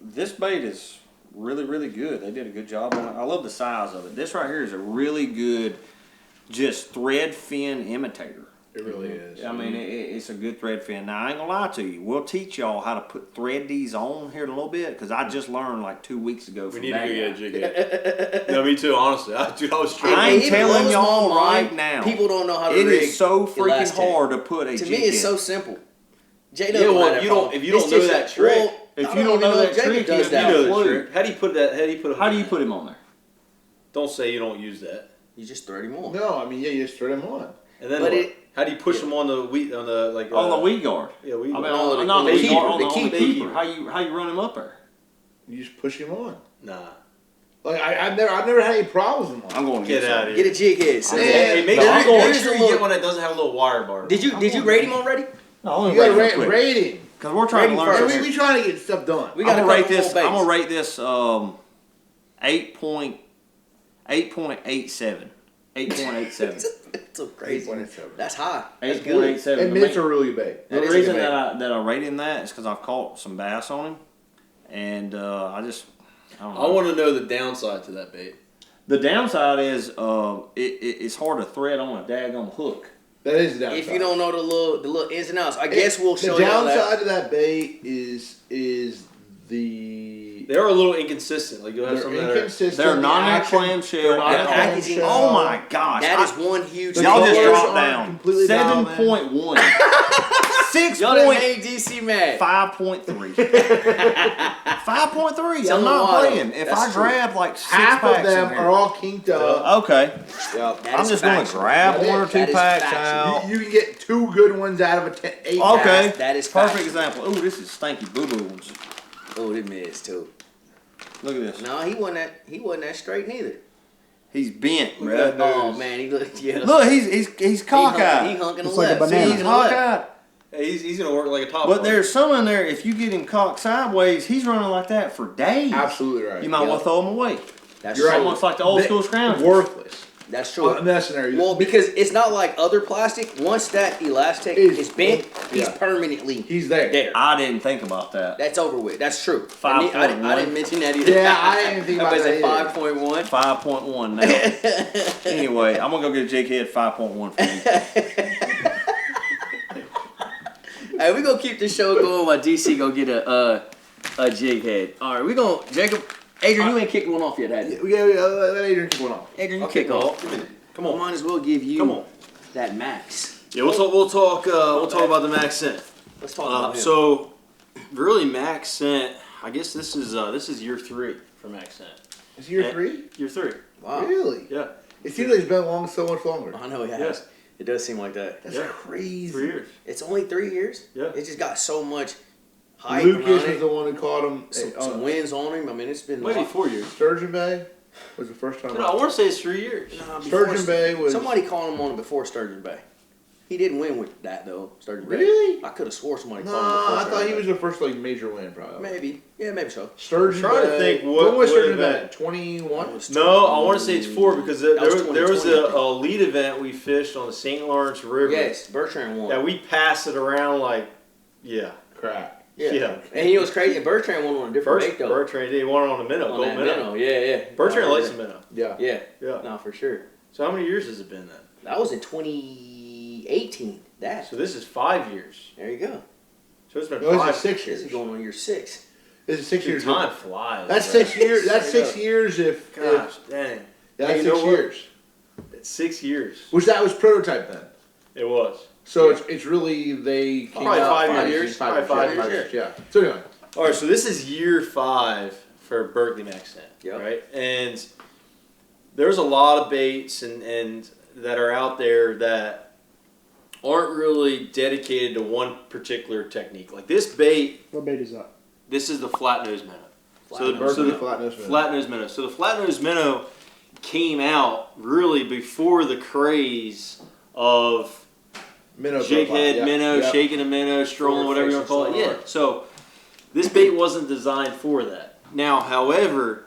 this bait is really, really good. They did a good job on it. I love the size of it. This right here is a really good, just thread fin imitator. It really is. I mean, it's a good thread fin. Now, I ain't gonna lie to you. We'll teach y'all how to thread these on here in a little bit, because I just learned like 2 weeks ago We from need to that go get guy. a jighead. No, me too, honestly. Dude, I was I trying. ain't It telling blows y'all my right mind. now. People don't know how to It rig is so freaking elastic. hard to put a To jig me, it's in. so simple. J Yeah, well, if you don't know that trick, If you don't know that trick, does you that. You know the Clue. trick. How do you put that? How do you put? How do you put him on there? Don't say you don't use that. You just thread him on. No, I mean, yeah, you just throw them on. And then But what? it- How do you push them on the wheat on the like On the weed guard. Yeah, weed. I mean, guard. on, not the the weed keeper, guard, on the the keeper. keeper. How you run him up there? You just push him on. Nah. Like I've never had any problems with them. I'm going to Get out of here. Get a jig head. son. Hey, make No, sure, I'm going- make sure you get one that doesn't have a little wire bar. Did you rate him already? No, You gotta rate him. because we're trying to Rating learn. first. something. We trying to get stuff done. We got I'm a gonna rate couple this. more I'm gonna baits. rate this 8.87. 8.87. That's so crazy. 8.87. That's high. That's good. 8.87. And mitts are really big. The That is a reason good that I rate him that is because I've caught some bass on him, and I don't know. I want to know the downside to that bait. The downside is it's hard to thread on a daggone hook. That is the downside. If you don't know the little ins and outs, I guess we'll show the you all that. downside to that bait is the They are a little inconsistent. Like you'll have they're some that are. inconsistent. They're the not in a action- clamshell. they're not in a The packaging- clamshell. Oh my gosh! That is one huge The Y'all just colors dropped aren't down. completely dialed in. 7.1. Y'all done 6.5.3. made DC mad. 5.3. Tell I'm them not why, playing. though. If That's I true. grab like 6 Half packs of them in here, are all kinked up. okay. That I'm is just going to factual. grab That one or is- 2 that is packs factual. out. You can get 2 good ones out of a 8 Okay. pack. That is Perfect factual. example. Ooh, this is stinky boo boo ones. Oh, they missed too. Look at this. No, he wasn't that straight neither. He's bent, Look at bruh. that Oh nose. man, he looked yeah. Look, he's He cockeyed. hunking the It's like a left. banana. See, he's cockeyed. Hey, he's gonna work like a top. But bar. there's some in there. If you get him cocked sideways, he's running like that for days. Absolutely right. You might well Yep. throw him away. That's You're true. right. Almost like the old school scrounge. Worthless. That's true. In that scenario. Well, because it's not like other plastic. Once that elastic is bent, he's yeah. permanently He's there. there. I didn't think about that. That's over with. That's true. 5.1. I didn't mention that either. Yeah, I didn't think about Everybody that said either. 5.1. 5.1 now. Anyway, I'm gonna go get a jig head 5.1 for you. Hey, we gonna keep the show going while DC go get a jig head. All right, we gonna Jacob. Adrian, you ain't kicked one off yet, have you? Yeah, let Adrian keep going on. Adrian, you Okay, kick off. Come on. Might as well give you Come on. that Max. Yeah, we'll talk about the Maxent. Let's talk about him. So, really, Maxent. I guess this is year 3 for Maxent. Is year 3? Year 3. Wow. Really? Yeah. It seems like it's been long so much longer. I know he has. Yes. It does seem like that. That's crazy. 3 years. It's only 3 years? Yeah. It just got so much hype Lucas around was it. the one who caught him. Some wins on him. I mean, it's been Maybe 4 years. Sturgeon Bay was the first time. No, I want to say it's 3 years. Nah, before Sturgeon Bay was. somebody caught him on it before Sturgeon Bay. He didn't win with that though, Sturgeon Bay. Really? I could have swore somebody No, caught him before I thought Sturgeon he Bay. was the first like major win, probably. Maybe. Yeah, maybe so. Sturgeon I'm trying to Bay. think what When was Sturgeon event. Bay? 21. No, I want to say it's 4 because there was 2020, a lead event we fished on the St. Lawrence River. Yes, Bertrand won. That we passed it around like, yeah. Crap. Yeah. And he was crazy. Bertrand won on a different bait though. Bertrand did. He won on a minnow. on Gold that minnow. Yeah. Bertrand likes a minnow. Yeah. Yeah. Yeah. No, for sure. So how many years has it been then? That was in 2018. So this is 5 years. There you go. So it's been No, this 5 is 6 This years. is going on year 6. This is 6 Dude, years. time flies. That's bro. 6 years. That's Straight 6 up. years if. Gosh, dang. That's you know 6 what? years. It's 6 years. Which that was prototype then. It was. So it's really they came Probably out 5 years. Probably 5 5 years. years. Yeah. So anyway. All right, so this is year 5 for Berkley Maxent, Yep. right? And there's a lot of baits and that are out there that aren't really dedicated to one particular technique. Like this bait, What bait is that? this is the flat nose minnow. Berkley flat-nosed minnow. Flat nose minnow. So the flat nose minnow came out really before the craze of Minnow jighead profile, yeah. minnow, Yep. shaking a minnow, strolling, whatever you want to call it. Yeah. So this bait wasn't designed for that. Now, however,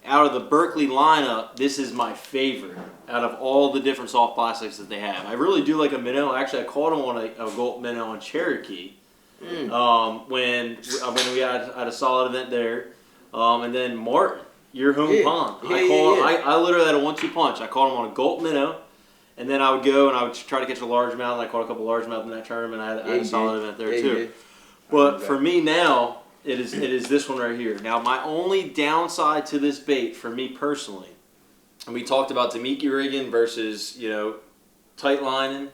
out of the Berkley lineup, this is my favorite out of all the different soft plastics that they have. I really do like a minnow. Actually, I caught him on a gulp minnow on Cherokee when we had a solid event there. And then Martin, your home pond. I literally had a 1-2 punch. I caught him on a gulp minnow. And then I would go and I would try to catch a largemouth, and I caught a couple largemouth in that tournament. I had a solid event there too. But for me now, it is this one right here. Now, my only downside to this bait, for me personally, and we talked about Damiki rigging versus tight lining.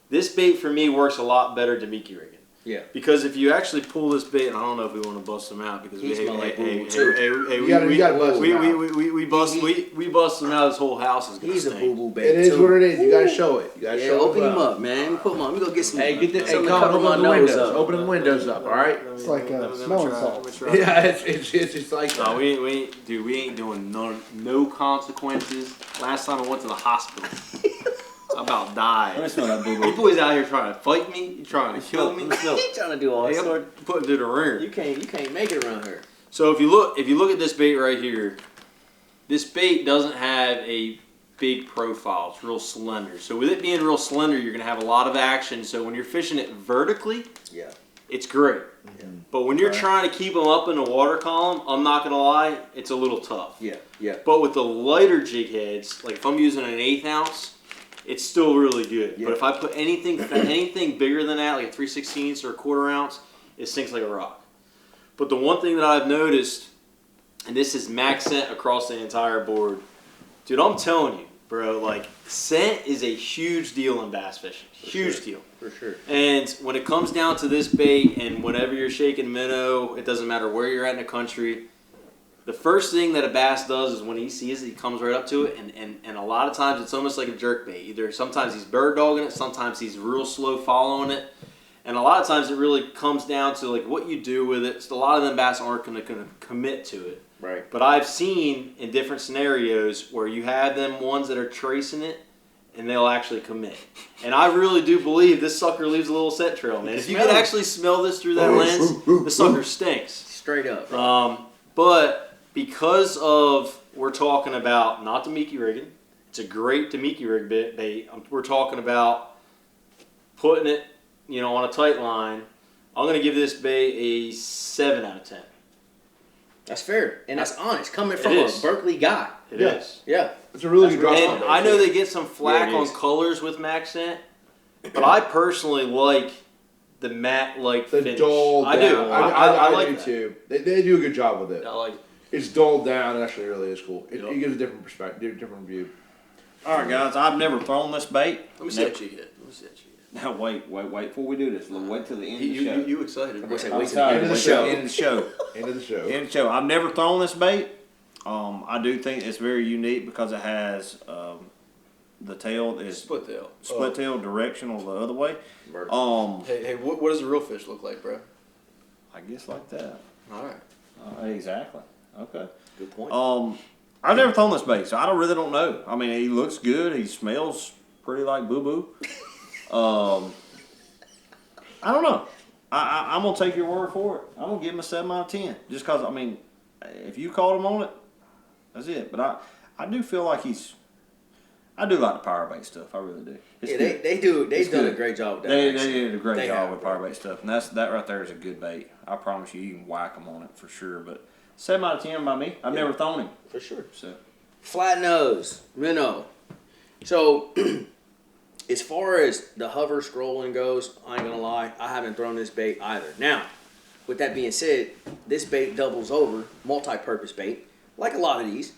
This bait for me works a lot better Damiki rigging. Yeah. Because if you actually pull this bait, and I don't know if we want to bust them out because He smell like boo-boo, we gotta bust them out. we bust them out. This whole house is gonna He's a stink. boo-boo bait. It is too. what it is. You gotta show it. You gotta Yeah, show open it. him up, man. Put him on. Let me go get some. Hey, get the hey, something to come cover open my the nose windows. up. Open the windows up. All right. It's like smelling salts. Yeah, it's just like No, that. we ain't doing no consequences. Last time I went to the hospital, I about Let me died. smell that boo You boys out here trying to fight me, you trying to kill me. He trying to do all Hey, sorts. I'm putting through the ringer. You can't make it around here. So if you look at this bait right here, this bait doesn't have a big profile. It's real slender. So with it being real slender, you're gonna have a lot of action. So when you're fishing it vertically, Yeah. it's great. But when you're trying to keep them up in the water column, I'm not gonna lie, it's a little tough. Yeah. But with the lighter jig heads, like if I'm using an 1/8 ounce, it's still really good. Yeah. But if I put anything bigger than that, like a 3/16 or a 1/4 ounce, it sinks like a rock. But the one thing that I've noticed, and this is Maxent across the entire board, dude, I'm telling you, bro, like scent is a huge deal in bass fishing. Huge deal. For sure. And when it comes down to this bait, and whenever you're shaking minnow, it doesn't matter where you're at in the country, the first thing that a bass does is when he sees it, he comes right up to it, and a lot of times it's almost like a jerk bait. Either sometimes he's bird dogging it, sometimes he's real slow following it, and a lot of times it really comes down to like what you do with it. So a lot of them bass aren't going to commit to it. Right. But I've seen in different scenarios where you have them ones that are tracing it, and they'll actually commit. And I really do believe this sucker leaves a little scent trail, man. If you can actually smell this through that lens, the sucker stinks. Straight up. But because of, we're talking about not Damiki rigging, it's a great Damiki rig bait. We're talking about putting it, on a tight line. I'm going to give this bait a 7 out of 10. That's fair, and that's honest coming from It a is. Berkley guy. It is. Yeah. It's a really good drop And on I know bait, they get some flack Yeah, it on is. colors with Maxent, but I personally like the matte-like the finish. dull I down. do. I like do that. too. They do a good job with it. I like it. It's dulled down. It actually really is cool. It Yep. gives a different perspective, different view. All right, guys. I've never thrown this bait. Let me see that jighead. Now wait before we do this. Wait till the end of the show. You excited? I say I'm wait till the excited. end of the Wait show. till the end of the show. End of the show. End of the show. I've never thrown this bait. I do think it's very unique because it has the tail is Split tail. Directional the other way. Hey, what does a real fish look like, bro? I guess like that. All right. Exactly. Okay. Good point. I've never thrown this bait, so I really don't know. I mean, he looks good. He smells pretty like boo boo. I don't know. I'm gonna take your word for it. I'm gonna give him a 7 out of 10, just because. I mean, if you called him on it, that's it. But I do feel like I do like the power bait stuff. I really do. It's good. They've done a great job with that. They did a great They job have, with power bait stuff, and that right there is a good bait. I promise you, you can whack them on it for sure. But 7 out of 10 by me. I've never thrown him For sure. So. Flat nose, minnow. So, as far as the hover scrolling goes, I ain't gonna lie, I haven't thrown this bait either. Now, with that being said, this bait doubles over, multi-purpose bait, like a lot of these,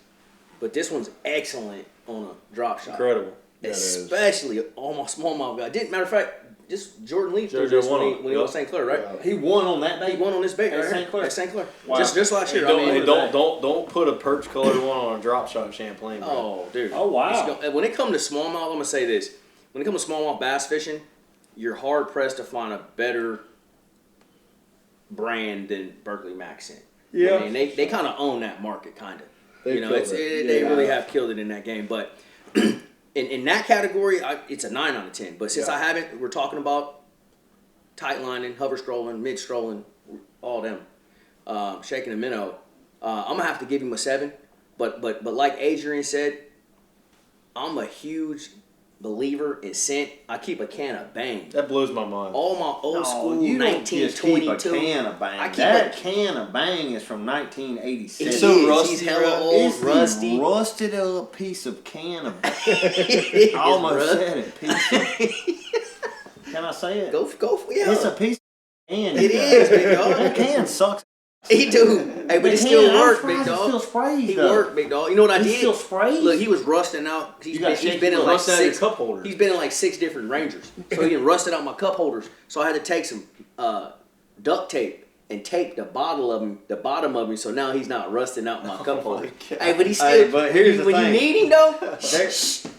but this one's excellent on a drop shot. Incredible. Especially on my smallmouth guy. Matter of fact, just Jordan Leaf Joe did this won when he was St. Clair, right? He won on that bait. He won on this bait At right St. here. Clair. At St. Clair. Wow. Just last year. Don't put a perch colored one on a drop shot Champlain. Bro. Oh, dude. Oh, wow. When it comes to smallmouth, I'm going to say this. When it comes to smallmouth bass fishing, you're hard-pressed to find a better brand than Berkley Maxent. Yeah. I mean, they kind of own that market, kind of. They Really have killed it in that game. But in that category, it's a 9 out of 10. But since I haven't, we're talking about tight lining, hover scrolling, mid scrolling, all them, shaking a minnow. I'm gonna have to give him a 7. But like Adrian said, I'm a huge believer in scent. I keep a can of Bang. That blows my mind. All my old school you don't just keep 1922. a can of Bang. I keep That can of Bang is from 1987. It's so so rusty, He's hella bro. old, It's rusty. the rusted up piece of can of Bang. It I almost is, bruh. said it. Piece of, can I say it? Go for yeah. It's a piece of can. It is, big dog. That can sucks. He do. Hey, but it still worked, big dog. It still sprays. He though. worked, big dog. You know what I It did? still sprays. Look, he was rusting out. He's been in like rust out your 6 cup holders. He's been in like 6 different Rangers. So he rusted out my cup holders. So I had to take some duct tape and tape the bottom of him. So now he's not rusting out my cup holder. Hey, but he's still. Hey, but here's the when thing. you need him though,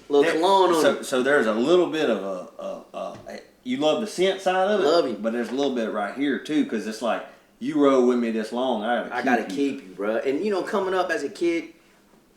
little cologne on him. So there's a little bit of you love the scent side of it. Love him. But there's a little bit right here too, because it's like you rode with me this long. I gotta keep you, bro. And you know, coming up as a kid,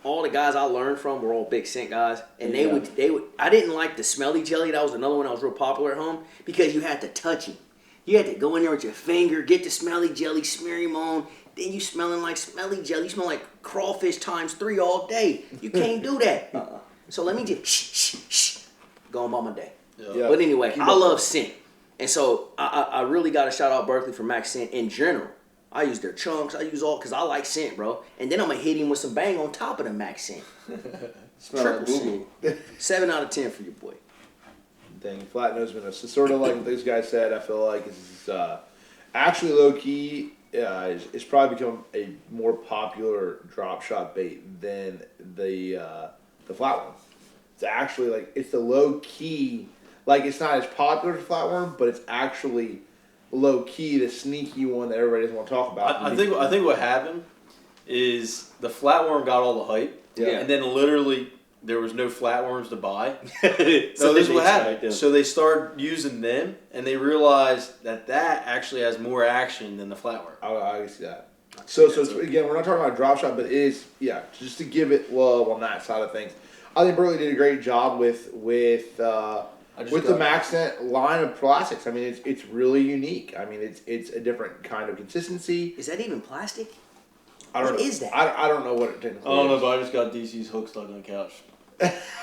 all the guys I learned from were all big scent guys, and they would. I didn't like the smelly jelly. That was another one that was real popular at home because you had to touch him. You had to go in there with your finger, get the smelly jelly, smear him on. Then you smelling like smelly jelly. You smell like crawfish times 3 all day. You can't do that. So let me just go on by my day. Yeah. But anyway, I love scent. And so I really got to shout out Berkley for Max Scent in general. I use their chunks. I use all because I like scent, bro. And then I'm going to hit him with some Bang on top of the Max Scent. Triple scent. 7 out of 10 for your boy. Dang, flat nose minnow. So sort of like what these guys said, I feel like it's actually low key. It's probably become a more popular drop shot bait than the flatworm. It's actually like it's the low key. Like it's not as popular as flatworm, but it's actually low key, the sneaky one that everybody doesn't want to talk about. I think what happened is the flatworm got all the hype, and then literally there was no flatworms to buy. So this is what happened. So they started using them, and they realized that actually has more action than the flatworm. I can see that. So again, we're not talking about drop shot, but it is just to give it love on that side of things. I think Berkley did a great job with the Maxent line of plastics. I mean, it's really unique. I mean, it's a different kind of consistency. Is that even plastic? What is that? I don't know what it technically I don't know, is. but I just got DC's hook stuck on the couch.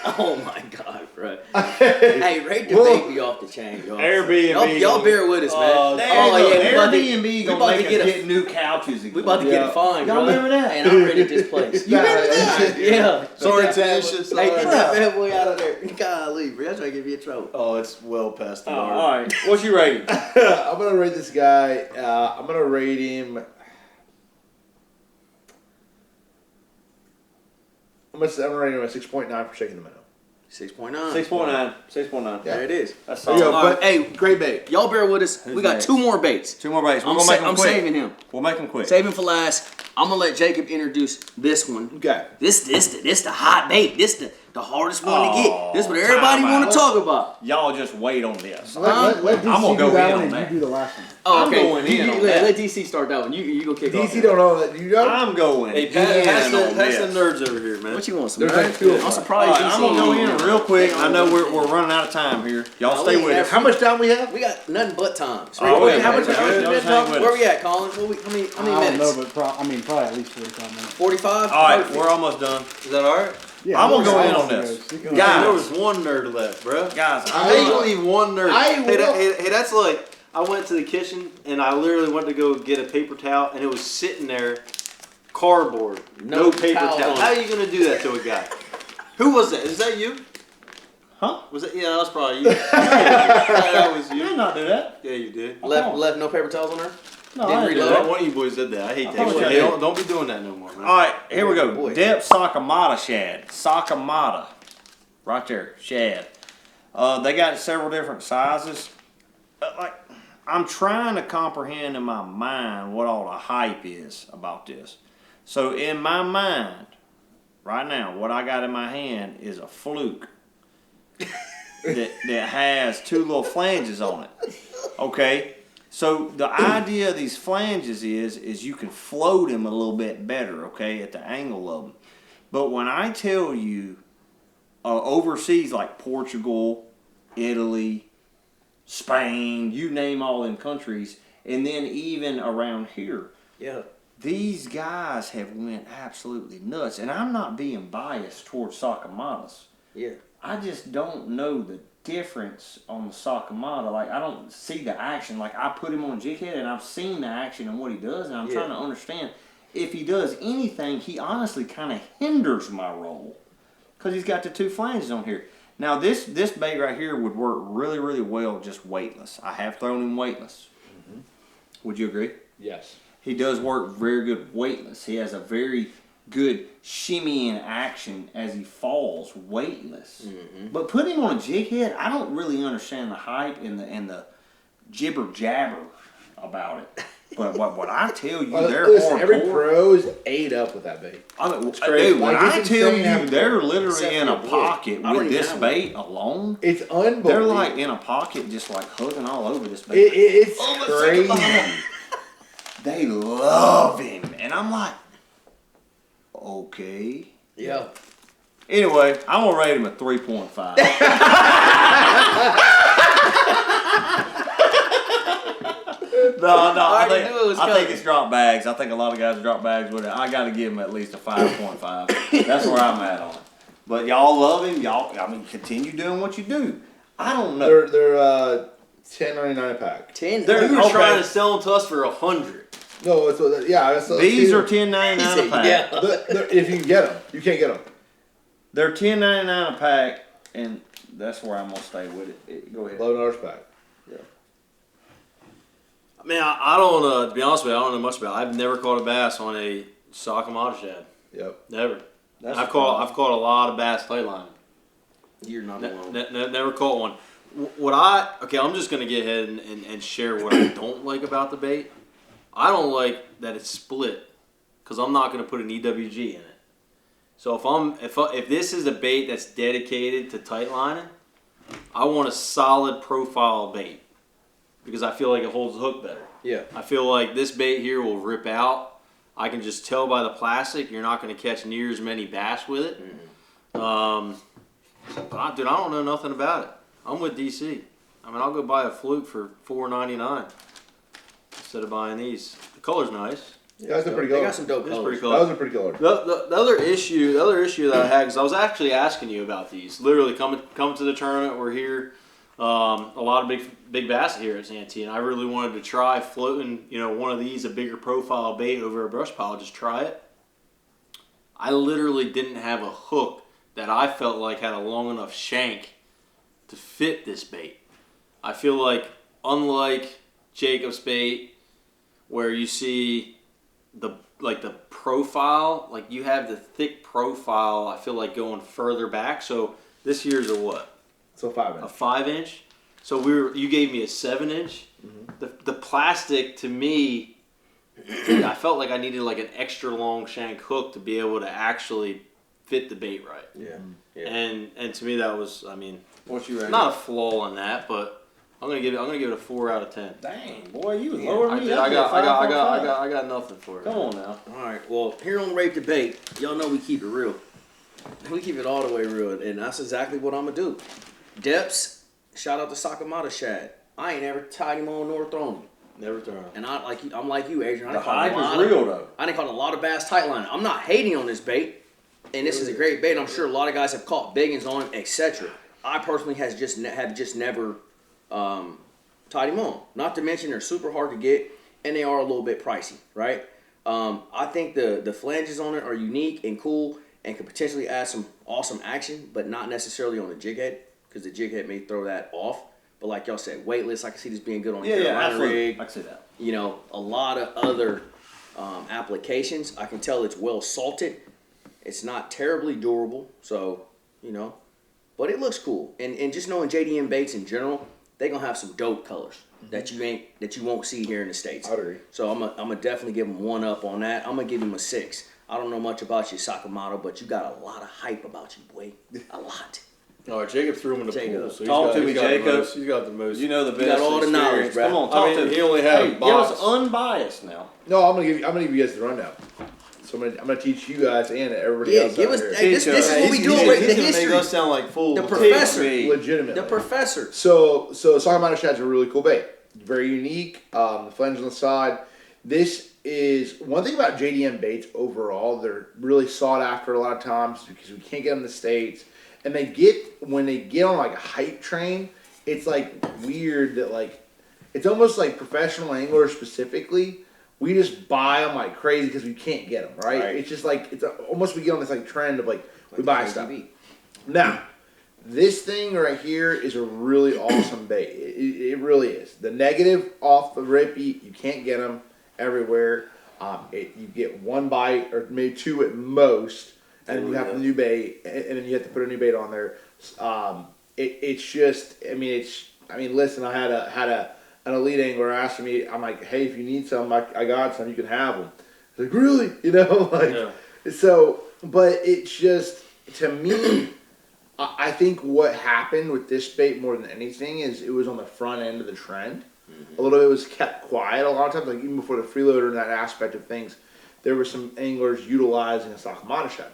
Oh my God, bro! Hey, rate the baby off the chain, y'all. Airbnb. Y'all bear with us, man. Airbnb gonna about to make us get new couches again. We about to get fined, Y'all bro. remember that? And I'm ready at this place. You remember that? Yeah. Sorry, Hey, Tanisha. get that bad boy out of there. Golly, bro. That's trying to give you a trouble. Oh, it's well past the mark. All right. What's your rating? I'm gonna rate this guy. I'm gonna rate him. I'm gonna rate him a 6.9 for shaking the minnow. 6.9. 6.9. 6.9. There it is. That's There you solid. go. All But right, hey, great bait. y'all bear with us. Who's We got next? 2 more baits. 2 more baits. We're I'm, gonna make them I'm quick. saving him. We'll make them quick. Save him for last. I'm gonna let Jacob introduce this one. Okay. This the hot bait. This the hardest one to Oh, get. This what everybody time want out. to talk about. Y'all just wait on this. Let DC I'm gonna do go that in one on and that. you do the last one. Oh, I'm okay. going in on let that. DC start that one. You go kick off. DC don't know that. You know? I'm going Hey, in pass on the this. nerds over here, man. What you want? Some There's like nerds? 2 of I'm them. surprised. All right, I'm gonna go in DC real quick. I know we're running out of time here. Y'all No, stay we with have- us. How much time we have? We got nothing but time. Oh, Wait, okay, how much- we're how much good. we Y'all been just hang talking? with Where us. we at, Collins? How many I don't minutes? know, but probably at least 45 minutes. 45. All right, Perfect. we're almost done. Is that all right? Yeah, I'm gonna go in I'll on this. go. You can- Guys. There was one nerd left, bro. Guys, How you gonna leave one nerd? I Hey, will- hey, that's like I went to the kitchen and I literally went to go get a paper towel and it was sitting there, cardboard, no paper towel towel. on How it. are you gonna do that to a guy? Who was that? Is that you? Huh? Was it? Yeah, that was probably you. That was you did you. not do that. Yeah, you did. Left no paper towels on there. No, Didn't I didn't do reload. that. One of you boys did that. I hate I that. thought you Hey, did. don't be doing that no more, man. All right, here we go. Boy. Deps sakamata shad. Sakamata. Right there, shad. They got several different sizes. I'm trying to comprehend in my mind what all the hype is about this. So in my mind, right now, what I got in my hand is a fluke that has 2 little flanges on it. Okay? So the idea of these flanges is you can float them a little bit better, okay, at the angle of them. But when I tell you overseas like Portugal, Italy, Spain, you name all them countries, and then even around here, Yeah. these guys have went absolutely nuts. And I'm not being biased towards sakamatas. Yeah. I just don't know the difference on the sakamata. Like, I don't see the action. Like, I put him on jighead and I've seen the action and what he does, and I'm trying to understand if he does anything. He honestly kind of hinders my role because he's got the 2 flanges on here. Now this bait right here would work really, really well just weightless. I have thrown him weightless. Mm-hmm. Would you agree? Yes. He does work very good weightless. He has a very good shimmying action as he falls weightless. Mm-hmm. But put him on a jig head, I don't really understand the hype and the jibber jabber about it. But what I tell you, they're Listen, hardcore. every pro is ate up with that bait. I mean, crazy. dude, when Like, I it's tell insane how you they're Except literally in for a your boy. pocket I with already this have bait alone. It's unbelievable. They're like in a pocket, just like hugging all over this bait. It's Oh, crazy. They love him, and I'm like, okay. Yeah. Anyway, I'm gonna rate him a 3.5. No, already knew it was I think coming. it's drop bags. I think a lot of guys drop bags with it. I got to give him at least a 5.5. That's where I'm at on it. But y'all love him. Continue doing what you do. I don't know. They're $10.99 a pack. 10. They're- You were Okay. trying to sell them to us for 100. No, that's These are $10.99 a pack. Yeah. If you can get them, you can't get them. They're $10.99 a pack, and that's where I'm gonna stay with it. Go ahead. $11 a pack. Man, I don't. To be honest with you, I don't know much about it. I've never caught a bass on a sakamata shad. Yep. Never. That's I've caught a lot of bass tight line. You're not alone. Never caught one. I'm just gonna get ahead and share what I don't like about the bait. I don't like that it's split because I'm not gonna put an EWG in it. So if this is a bait that's dedicated to tight lining, I want a solid profile bait because I feel like it holds the hook better. Yeah. I feel like this bait here will rip out. I can just tell by the plastic you're not going to catch near as many bass with it. Mm-hmm. I don't know nothing about it. I'm with DC. I mean, I'll go buy a fluke for $4.99 instead of buying these. The color's nice. Yeah, that's a pretty They color. got some dope It's colors. pretty cool. That was a pretty color. The other issue that I had, because I was actually asking you about these. Literally coming to the tournament, we're here. A lot of big bass here at Santee, and I really wanted to try floating, one of these, a bigger profile bait over a brush pile, just try it. I literally didn't have a hook that I felt like had a long enough shank to fit this bait. I feel like, unlike Jacob's bait, where you see the profile, like you have the thick profile, I feel like going further back. So This year's a what? So 5 A inch. 5-inch. So you gave me a 7-inch. The plastic to me, I felt like I needed like an extra long shank hook to be able to actually fit the bait right. Yeah. And to me that was, I mean, What you ready? not a flaw on that, but I'm gonna give it a 4 out of 10. Dang, boy, you was lower I me. did. I got nothing for it. Come on now. All right. Well, here on Rate Debate, y'all know we keep it real. We keep it all the way real, and that's exactly what I'm gonna do. Deps, shout out to Sakamata Shad. I ain't ever tied him on nor thrown him. Never thrown. And I'm like you, Adrian. I The done caught hype a lot is of- real though. I done caught a lot of bass tight line. I'm not hating on this bait, and this is a great bait. I'm sure a lot of guys have caught biggins on it, etc. I personally have just never tied him on. Not to mention they're super hard to get, and they are a little bit pricey, right? I think the flanges on it are unique and cool, and could potentially add some awesome action, but not necessarily on the jig head, because the jig head may throw that off. But like y'all said, weightless, I can see this being good on a Carolina absolutely. rig. I can see that. You know, a lot of other applications. I can tell it's well salted. It's not terribly durable, so, you know, but it looks cool. And just knowing JDM baits in general, they're gonna have some dope colors that you won't see here in the States. I agree. So I'm gonna definitely give him 1 up on that. I'm gonna give him a 6. I don't know much about you, Sakamata, but you got a lot of hype about you, boy. A lot. All right, Jacob threw him in the Jacob. pool. So Talk to me, he's got the Jacob. most- He's got the most. You know the best. got all the knowledge, experience. bruh. Come on, talk I mean, to me. he only had a Hey, give us box. unbiased now. No, I'm gonna give you guys the rundown. So I'm gonna teach you guys and everybody Yeah, else give out us. here. Hey, this is what we doing right the He's gonna history. make us sound like fools. The professor. legitimately. The professor. So Sakamata Shad's a really cool bait. Very unique. The flange on the side. This is one thing about JDM baits overall. They're really sought after a lot of times because we can't get them in the States. And when they get on like a hype train, it's like weird that like it's almost like professional anglers specifically. We just buy them like crazy because we can't get them right. It's just like almost we get on this like trend of like we buy stuff. Now, this thing right here is a really awesome bait. It really is. The negative off the rip, you can't get them everywhere. You get 1 bite or maybe 2 at most, and you have the new bait, and then you have to put a new bait on there. It's just, I mean, listen, I had an elite angler asking me, I'm like, hey, if you need some, I got some, you can have them. I was like, really? You know, like, so, but it's just, to me, I think what happened with this bait more than anything is it was on the front end of the trend. A little bit was kept quiet a lot of times, like even before the freeloader and that aspect of things, there were some anglers utilizing a Sakamata shad.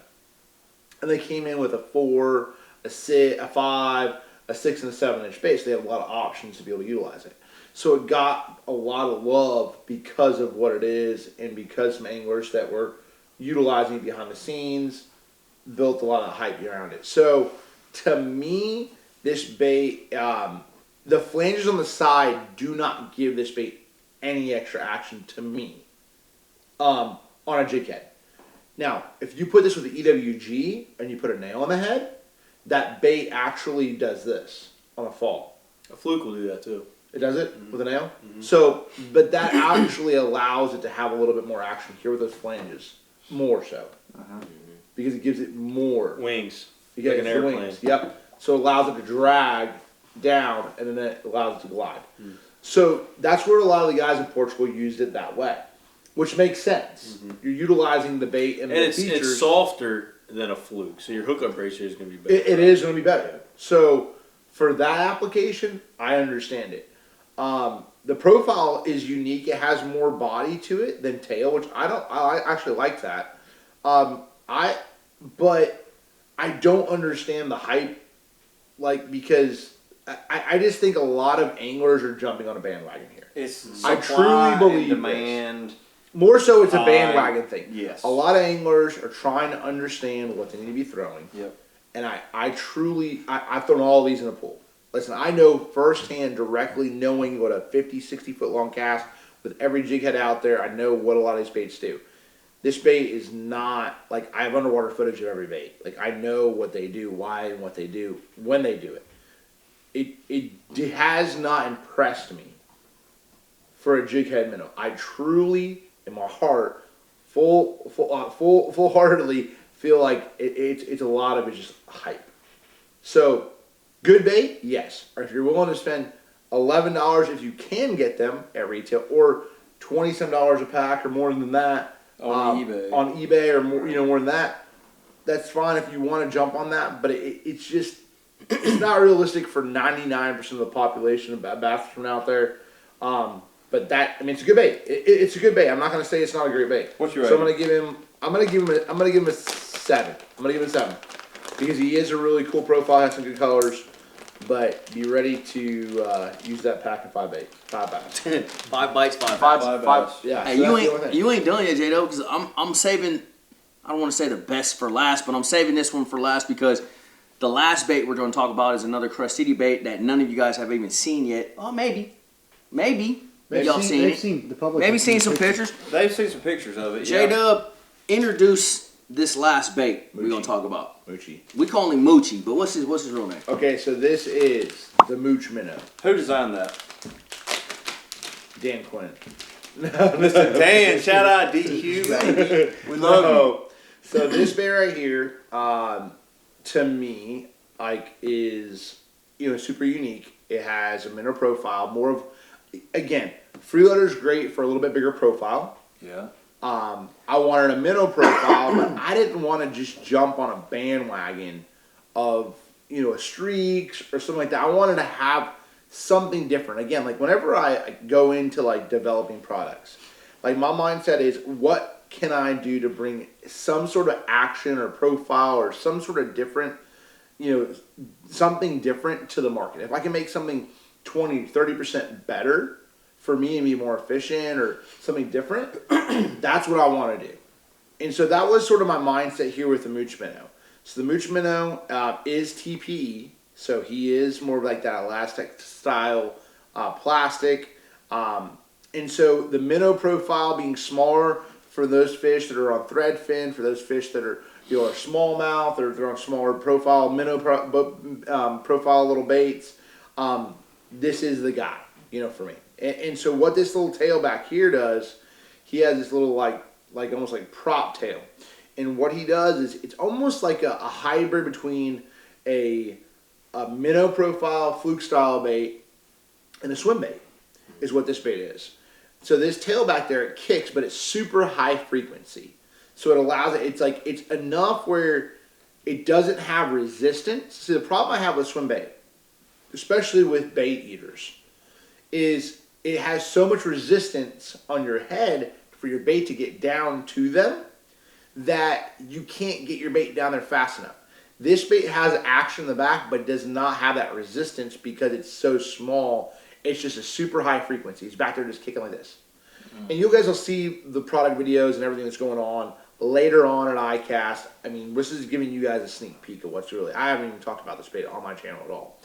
And they came in with a 4, a 6, a 5, a 6, and a 7-inch bait, so they had a lot of options to be able to utilize it. So it got a lot of love because of what it is and because some anglers that were utilizing it behind the scenes built a lot of hype around it. So to me, this bait, the flanges on the side do not give this bait any extra action to me on a jig head. Now, if you put this with the EWG and you put a nail on the head, that bait actually does this on a fall. A fluke will do that too. It does it with a nail? So, but that actually allows it to have a little bit more action here with those flanges. More so. Because it gives it more. Wings. You get Like an airplane. wings. Yep. So it allows it to drag down, and then it allows it to glide. So that's where a lot of the guys in Portugal used it that way, which makes sense. You're utilizing the bait and the And features. it's softer than a fluke, so your hookup ratio is going to be better. It is going to be better. So for that application, I understand it. The profile is unique. It has more body to it than tail, which I actually like that. But I don't understand the hype, like, because I just think a lot of anglers are jumping on a bandwagon here. It's I supply truly believe and demand. More so, it's a bandwagon thing. Yes. A lot of anglers are trying to understand what they need to be throwing. Yep. And I've thrown all these in a pool. Listen, I know firsthand, directly knowing what a 50, 60 foot long cast with every jig head out there, I know what a lot of these baits do. This bait is not, like, I have underwater footage of every bait. Like, I know what they do, why and what they do, when they do it. It has not impressed me for a jig head minnow. I truly, in my heart, full-heartedly feel like it's a lot of it's just hype. So, good bait, yes. Or if you're willing to spend $11 if you can get them at retail, or $20-some a pack or more than that On eBay. On eBay or more, more than that, that's fine if you want to jump on that. But it's just it's not realistic for 99% of the population of bass fishermen out there. But it's a good bait. It's a good bait. I'm not going to say it's not a great bait. What's your So rating? I'm going to give him a 7. I'm going to give him a 7 because he is a really cool profile, has some good colors. But be ready to use that pack of 5 baits. 5 bass. 5 bites, 5 Five bites. yeah. Hey, So that's the only thing. you ain't done yet, J-Do, because I'm saving. I don't want to say the best for last, but I'm saving this one for last because the last bait we're going to talk about is another crustidi bait that none of you guys have even seen yet. Oh, maybe y'all seen it. The public Maybe has seen some pictures. They've seen some pictures of it. J-Dub, introduce this last bait we're going to talk about. Moochie. We call him Moochie, but what's his real name? Okay, so this is the Mooch minnow. Who designed that? Dan Quinn. Mr. Dan, shout out DQ, baby. We love you. So this bait right here, to me, is super unique. It has a minnow profile, more of, again, Freeloader is great for a little bit bigger profile. Yeah. I wanted a minnow profile, but I didn't want to just jump on a bandwagon of a streaks or something like that. I wanted to have something different. Again, like whenever I go into like developing products, like my mindset is, what can I do to bring some sort of action or profile or some sort of different, something different to the market. If I can make something 20-30% better for me and be more efficient or something different, that's what I want to do. And so that was sort of my mindset here with the Mooch minnow. So the Mooch minnow is TPE, so he is more of like that elastic style plastic. And so the minnow profile being smaller for those fish that are on thread fin, for those fish that are are smallmouth or they're on smaller profile minnow profile little baits, this is the guy, for me. And so what this little tail back here does, he has this little like almost like prop tail. And what he does is it's almost like a hybrid between a minnow profile fluke style bait and a swim bait is what this bait is. So this tail back there, it kicks, but it's super high frequency. So it allows it's enough where it doesn't have resistance. See, the problem I have with swim bait, especially with bait eaters, is it has so much resistance on your head for your bait to get down to them that you can't get your bait down there fast enough. This bait has action in the back, but does not have that resistance because it's so small. It's just a super high frequency. It's back there just kicking like this. And you guys will see the product videos and everything that's going on later on at iCast. I mean, this is giving you guys a sneak peek of what's really, I haven't even talked about this bait on my channel at all.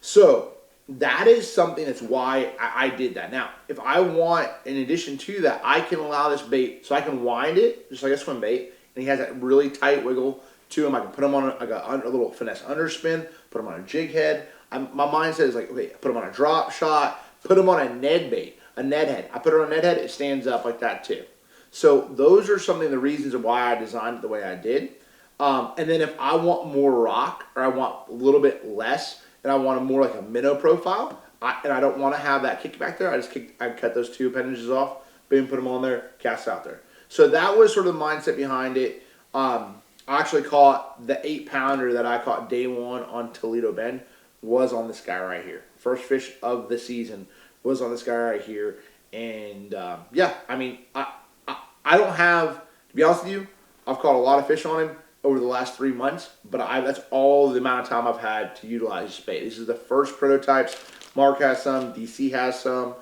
So that is something that's why I did that. Now, if I want, in addition to that, I can allow this bait, so I can wind it, just like a swim bait, and he has that really tight wiggle to him. I can put him on a little finesse underspin, put him on a jig head. My mindset is like, okay, put him on a drop shot, put him on a Ned bait, a Ned head. I put it on a Ned head, it stands up like that too. So those are some of the reasons of why I designed it the way I did. And then if I want more rock, or I want a little bit less, and I want more like a minnow profile, and I don't want to have that kickback there, I cut those two appendages off, boom, put them on there, cast out there. So that was sort of the mindset behind it. I actually caught the 8-pounder that I caught day one on Toledo Bend was on this guy right here. First fish of the season was on this guy right here. And yeah, I mean, I don't have, to be honest with you, I've caught a lot of fish on him over the last 3 months, but that's all the amount of time I've had to utilize this bait. This is the first prototypes. Mark has some, DC has some,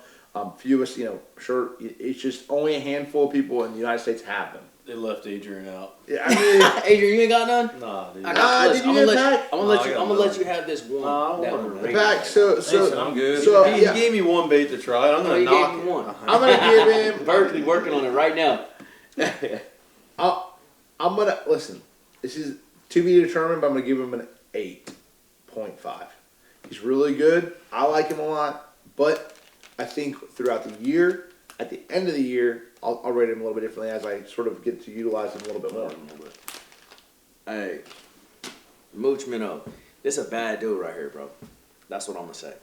few of us, sure, it's just only a handful of people in the United States have them. They left Adrian out. Yeah, I mean, Adrian, you ain't got none? Nah, dude. I got, did listen, you I'm get gonna a let pack? you. I'm gonna let you have this one. No, that I one want right back, so Listen, I'm good. So He yeah, gave me one bait to try. I'm gonna he knock gave it. me one. I'm gonna give him. Berkley working on it right now. I'm gonna listen. This is to be determined, but I'm gonna give him an 8.5. He's really good. I like him a lot, but I think throughout the year, at the end of the year, I'll rate him a little bit differently as I sort of get to utilize him a little bit more. Hey, Mooch minnow. This is a bad dude right here, bro. That's what I'm gonna say.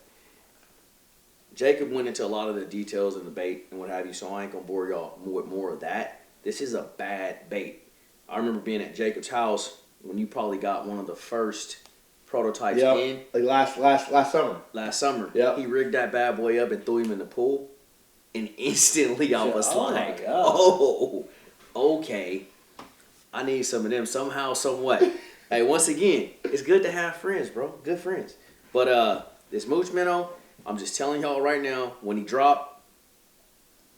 Jacob went into a lot of the details in the bait and what have you, so I ain't gonna bore y'all with more of that. This is a bad bait. I remember being at Jacob's house when you probably got one of the first prototypes in. Like last summer. Last summer. Yep. He rigged that bad boy up and threw him in the pool. And instantly I was Oh my like, God. oh, okay. I need some of them somehow, somewhat. Hey, once again, it's good to have friends, bro. Good friends. But this Mooch minnow, I'm just telling y'all right now, when he drop,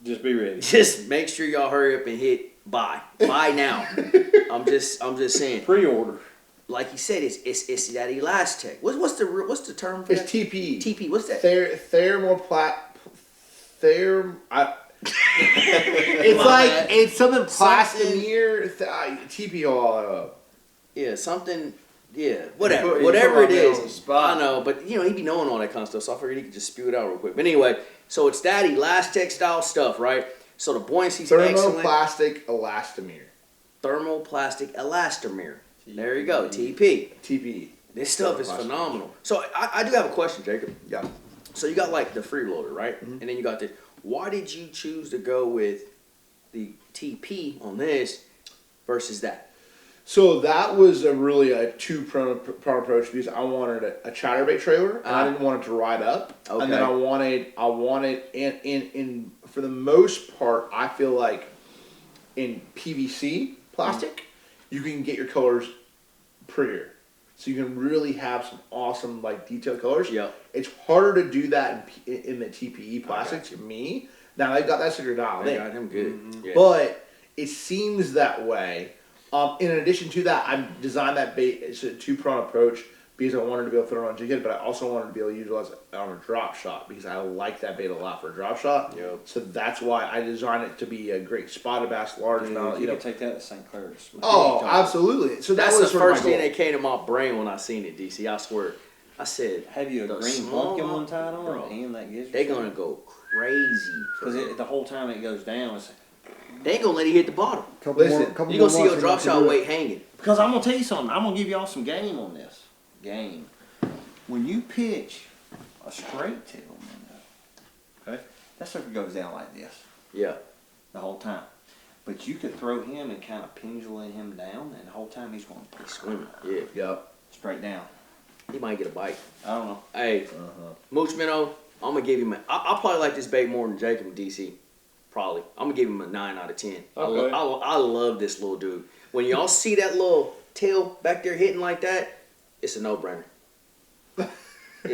Just be ready. just make sure y'all hurry up and hit buy. Buy now. I'm just saying. Pre-order. Like you said, it's that elastic. What's the term for It's that? TPE. TP. What's that? It's like it's something plastomere. TPE. Yeah, something. Yeah, whatever. You put Whatever it my man on is. the spot. I know, but he'd be knowing all that kind of stuff, so I figured he could just spew it out real quick. But anyway, so it's that elastic style stuff, right? So the buoyancy's excellent. Thermoplastic elastomere. Thermoplastic elastomere. There you go, TP. TPE. This stuff is phenomenal. So I do have a question, Jacob. Yeah. So you got like the freeloader, right? Mm-hmm. And then you got the. Why did you choose to go with the TP on this versus that? So that was a two-pronged approach because I wanted a chatterbait trailer and I didn't want it to ride up. Okay. And then I wanted in for the most part I feel like in PVC plastic you can get your colors prettier. So you can really have some awesome like detailed colors. Yep. It's harder to do that in the TPE plastic to me. Now I got that sugar dialed I in. got him good. Yeah. But it seems that way. In addition to that, I designed that bait as a two-pronged approach because I wanted to be able to throw it on a jighead, but I also wanted to be able to utilize it on a drop shot because I like that bait a lot for a drop shot. Yep. So that's why I designed it to be a great spotted bass, large amount. You can take that to St. Clair's. Oh, absolutely. So That's that was the sort of first my thing goal. that came to my brain when I seen it, DC. I swear. I said, Have you a the green small pumpkin one, one tied on? bro, And that gives you they're gonna go crazy. because the whole time it goes down. It's, They ain't gonna let it hit the bottom. Listen, couple You're gonna more see months your drop and shot do it. weight hanging. because I'm gonna tell you something. I'm gonna give y'all some game on this. Game. When you pitch a straight tail minnow, okay, that sucker goes down like this Yeah. the whole time. But you could throw him and kind of pendulate him down, and the whole time he's going He's swimming. Yeah. Yep. straight down. He might get a bite. I don't know. Hey, Mooch minnow, I'm gonna give him I'll probably like this bait more than Jacob and DC. Probably. I'm gonna give him a 9 out of 10. Okay. I love this little dude. When y'all see that little tail back there hitting like that, it's a no-brainer. It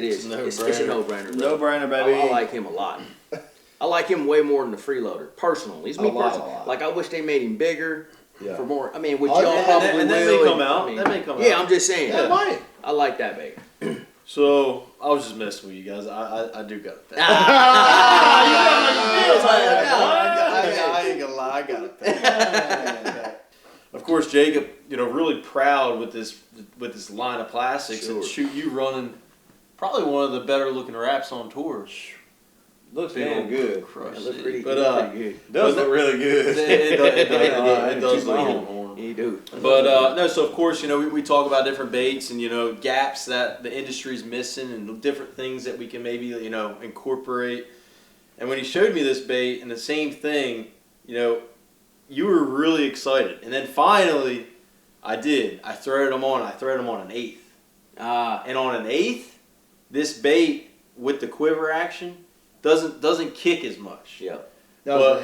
is. It's a no-brainer. No bro. brainer, baby. I like him a lot. I like him way more than the freeloader. Personally, it's me A lot. personally. Like I wish they made him bigger Yeah. for more. I mean, which Oh, y'all and probably that may will. come out. I mean, That may come yeah, out. I'm just saying. Yeah, mine. I like that bait. So I was just messing with you guys. I do got it. I ain't gonna lie. I got it. Of course, Jacob, really proud with this line of plastics, and Sure. you running probably one of the better looking wraps on tour. Looks damn good. It looked pretty, But pretty good. Does look really good. It does look long. horn. You do. But no, so of course, we talk about different baits and gaps that the industry's missing and different things that we can maybe incorporate. And when he showed me this bait and the same thing, you were really excited. And then finally, I did. I threaded them on. I threaded them on an 1/8. And on an 1/8, this bait with the quiver action doesn't kick as much. Yeah. But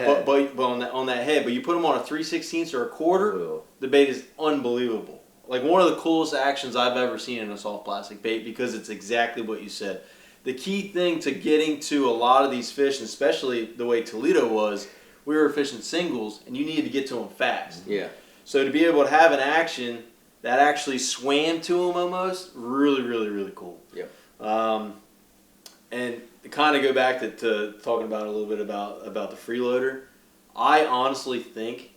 on that head, but you put them on a 3/16 or a quarter, the bait is unbelievable. Like one of the coolest actions I've ever seen in a soft plastic bait because it's exactly what you said. The key thing to getting to a lot of these fish, and especially the way Toledo was, we were fishing singles and you needed to get to them fast. Yeah. So to be able to have an action that actually swam to them almost, really, really, really cool. Yeah. And to kind of go back to talking about a little bit about the freeloader, I honestly think,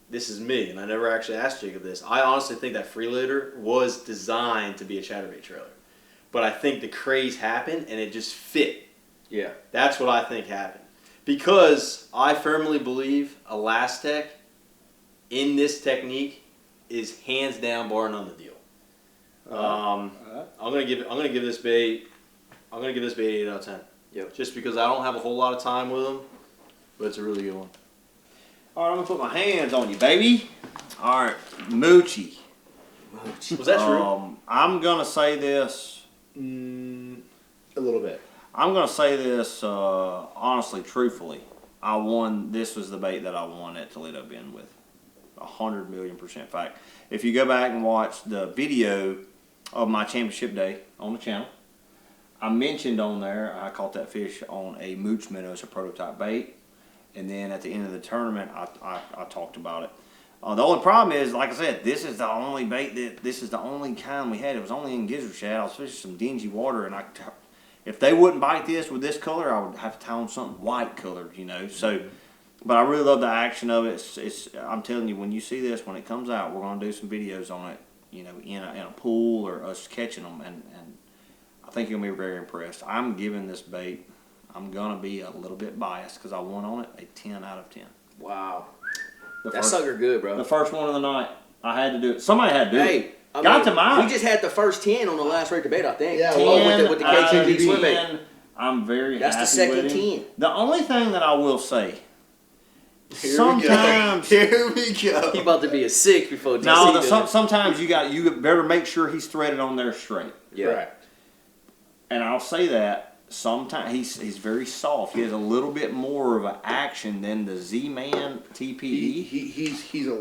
this is me, and I never actually asked Jacob this, I honestly think that freeloader was designed to be a chatterbait trailer. But I think the craze happened and it just fit. Yeah. That's what I think happened. Because I firmly believe Elastec in this technique is hands down bar none the deal. I'm gonna give this bait 8 out of 10. Yep. Just because I don't have a whole lot of time with them, but it's a really good one. All right, I'm gonna put my hands on you, baby. All right, Moochy. Was that true? I'm gonna say this. A little bit. I'm gonna say this honestly, truthfully. This was the bait that I won at Toledo Bend with. 100,000,000% fact. If you go back and watch the video of my championship day on the channel, I mentioned on there I caught that fish on a Mooch minnow as a prototype bait, and then at the end of the tournament I talked about it. The only problem is, like I said, this is the only bait this is the only kind we had. It was only in gizzard shad. I was fishing some dingy water, and if they wouldn't bite this with this color, I would have to tie on something white colored, you know. So, but I really love the action of it. I'm telling you, when you see this, when it comes out, we're gonna do some videos on it, you know, in a pool or us catching them, and I think you'll be very impressed. I'm giving this bait. I'm gonna be a little bit biased because I won on it a 10 out of 10. Wow. That sucker good, bro. The first one of the night, I had to do it. Somebody had to do it. Hey, Got to mine. We just had the first 10 on the last rate debate, I think. Yeah, 10 well, with the out of KTV swim bait. 10. I'm very That's happy the second with him. 10. The only thing that I will say, Here sometimes we go. He about to be a 6 before DC sometimes you better make sure he's threaded on there straight. Yeah. Correct. And I'll say that sometimes he's very soft. He has a little bit more of an action than the Z-Man TPE. He's a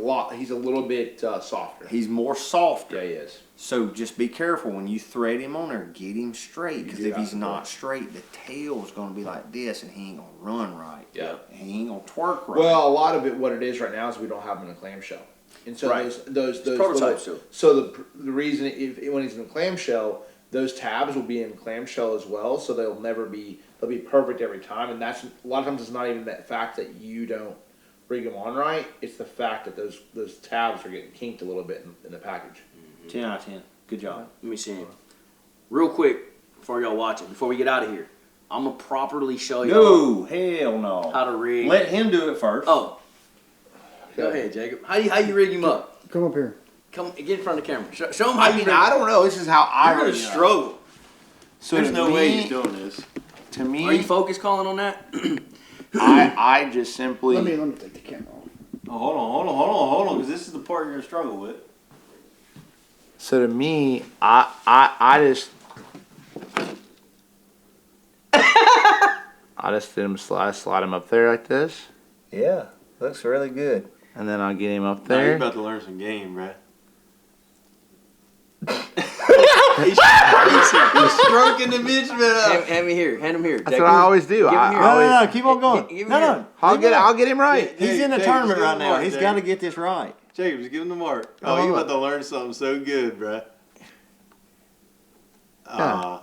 little bit softer. He's more soft. Yeah, he is. So just be careful when you thread him on there. Get him straight, because if he's not straight, the tail's going to be like this, and he ain't going to run right. Yeah. And he ain't going to twerk right. Well, a lot of it, what it is right now, is we don't have him in a clamshell, and so Right. those prototypes little, too. So the reason when he's in a clamshell, those tabs will be in clamshell as well, so they'll be perfect every time, and that's a lot of times it's not even that fact that you don't rig them on right. It's the fact that those tabs are getting kinked a little bit in the package. 10 out of 10. Good job. Let me see him. Real quick, before y'all watch it, before we get out of here, I'm going to properly show y'all No, hell no. how to rig. Let him do it first. Oh. Go ahead, Jacob. How you rig him up? Come up here. Come get in front of the camera. Show him how you rig. I don't know. This is how I You're rig gonna it up. struggle. So There's to no way me- he's doing this. To me, Are you focus calling on that? I just simply. Let me take the camera off. Oh, hold on, because this is the part you're gonna struggle with. So to me, I just did him slide him up there like this, Yeah, looks really good. and then I'll get him up Now you're there. about to learn some game, Brad. He's stroking the Benjamin up. Hand me here. Hand him here. That's what I always do. Give him I here. always, No, keep on going. Give him No, here. no. I'll get him right. He's Hey, in the Jacob, tournament just right give him now. mark, He's Jacob. got to get this right. Jacob, just give him the mark. Oh, Oh, you look. about to learn something so good, bruh. I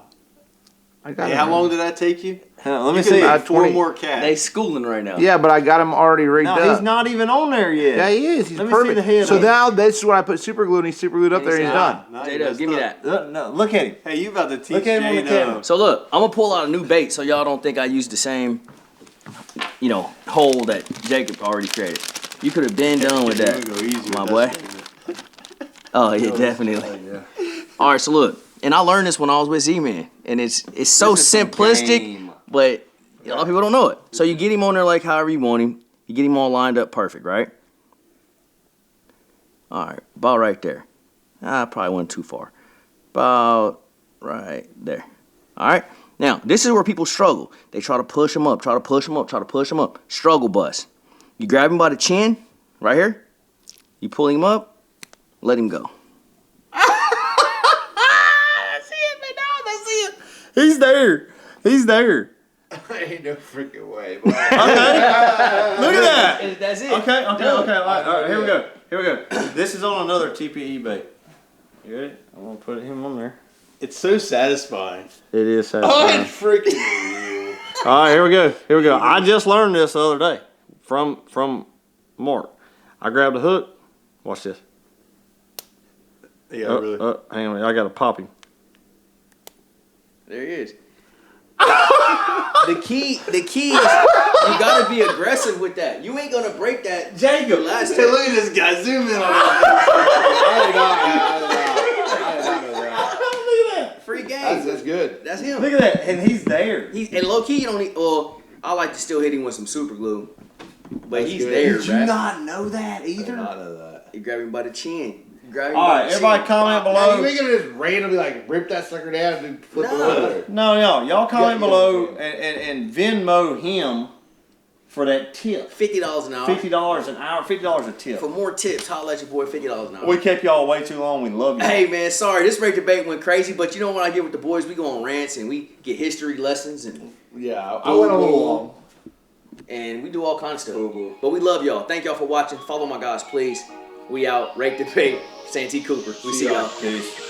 got Hey, him how right. long did that take you? Let me You see. could About make 4 20 more cats. They schooling right now. Yeah, but I got him already rigged No, up. he's not even on there yet. Yeah, he is. He's Let me see perfect. the head So on it. now this is when I put super glue, and he's super glued up there, and he's done. Now you J-Dub, messed give me up. that. No, look at him. Hey, you about to teach Look at him on the J-Dub. camera. So look, I'm gonna pull out a new bait so y'all don't think I used the same, hole that Jacob already created. You could have been done with Here we that, go, easier, my that's boy. Oh yeah, definitely. All right, so look, and I learned this when I was with Z-Man, and it's so This is some simplistic, game. but a lot of people don't know it. So you get him on there like however you want him. You get him all lined up perfect, right? All right, about right there. I probably went too far. About right there. All right. Now, this is where people struggle. They try to push him up, try to push him up, try to push him up. Struggle bus. You grab him by the chin, right here. You pull him up, let him go. I see it, man. I see it. He's there. He's there. Ain't no freaking way. Okay. Look at that. And that's it. Okay. All Done. right, here we go. Here we go. This is on another TPE bait. You ready? I'm going to put him on there. It's so satisfying. It is Oh, satisfying. it's freaking. All right, here we go. Here we go. I just learned this the other day from Mark. I grabbed a hook. Watch this. Yeah, really. Hang on, I got to pop him. There he is. The key is you gotta be aggressive with that. You ain't gonna break that. Jacob. Hey, look at this guy. Zoom in on that. I did not know that. free game. That's good. That's him. Look at that, and he's there. He's and low key. You don't need. Well, I like to still hit him with some super glue, but That's he's good. there. Did you Right? not know that I did either? not know that. You grab him by the chin. You grab him All by right, the everybody chin. comment Now, below. you think of it just randomly like rip that sucker down and flip it No. over there? No, y'all comment Yeah, below yeah. and Venmo him for that tip. $50 an hour. $50 an hour, $50 a tip. For more tips, holla at your boy. $50 an hour. We kept y'all way too long. We love you. Hey man, sorry, this rate debate went crazy, but you know when I get with the boys, we go on rants and we get history lessons and Yeah, I went a little long. and we do all kinds of stuff. But we love y'all. Thank y'all for watching. Follow my guys, please. We out. Rate debate. Santee Cooper. We see y'all. Peace.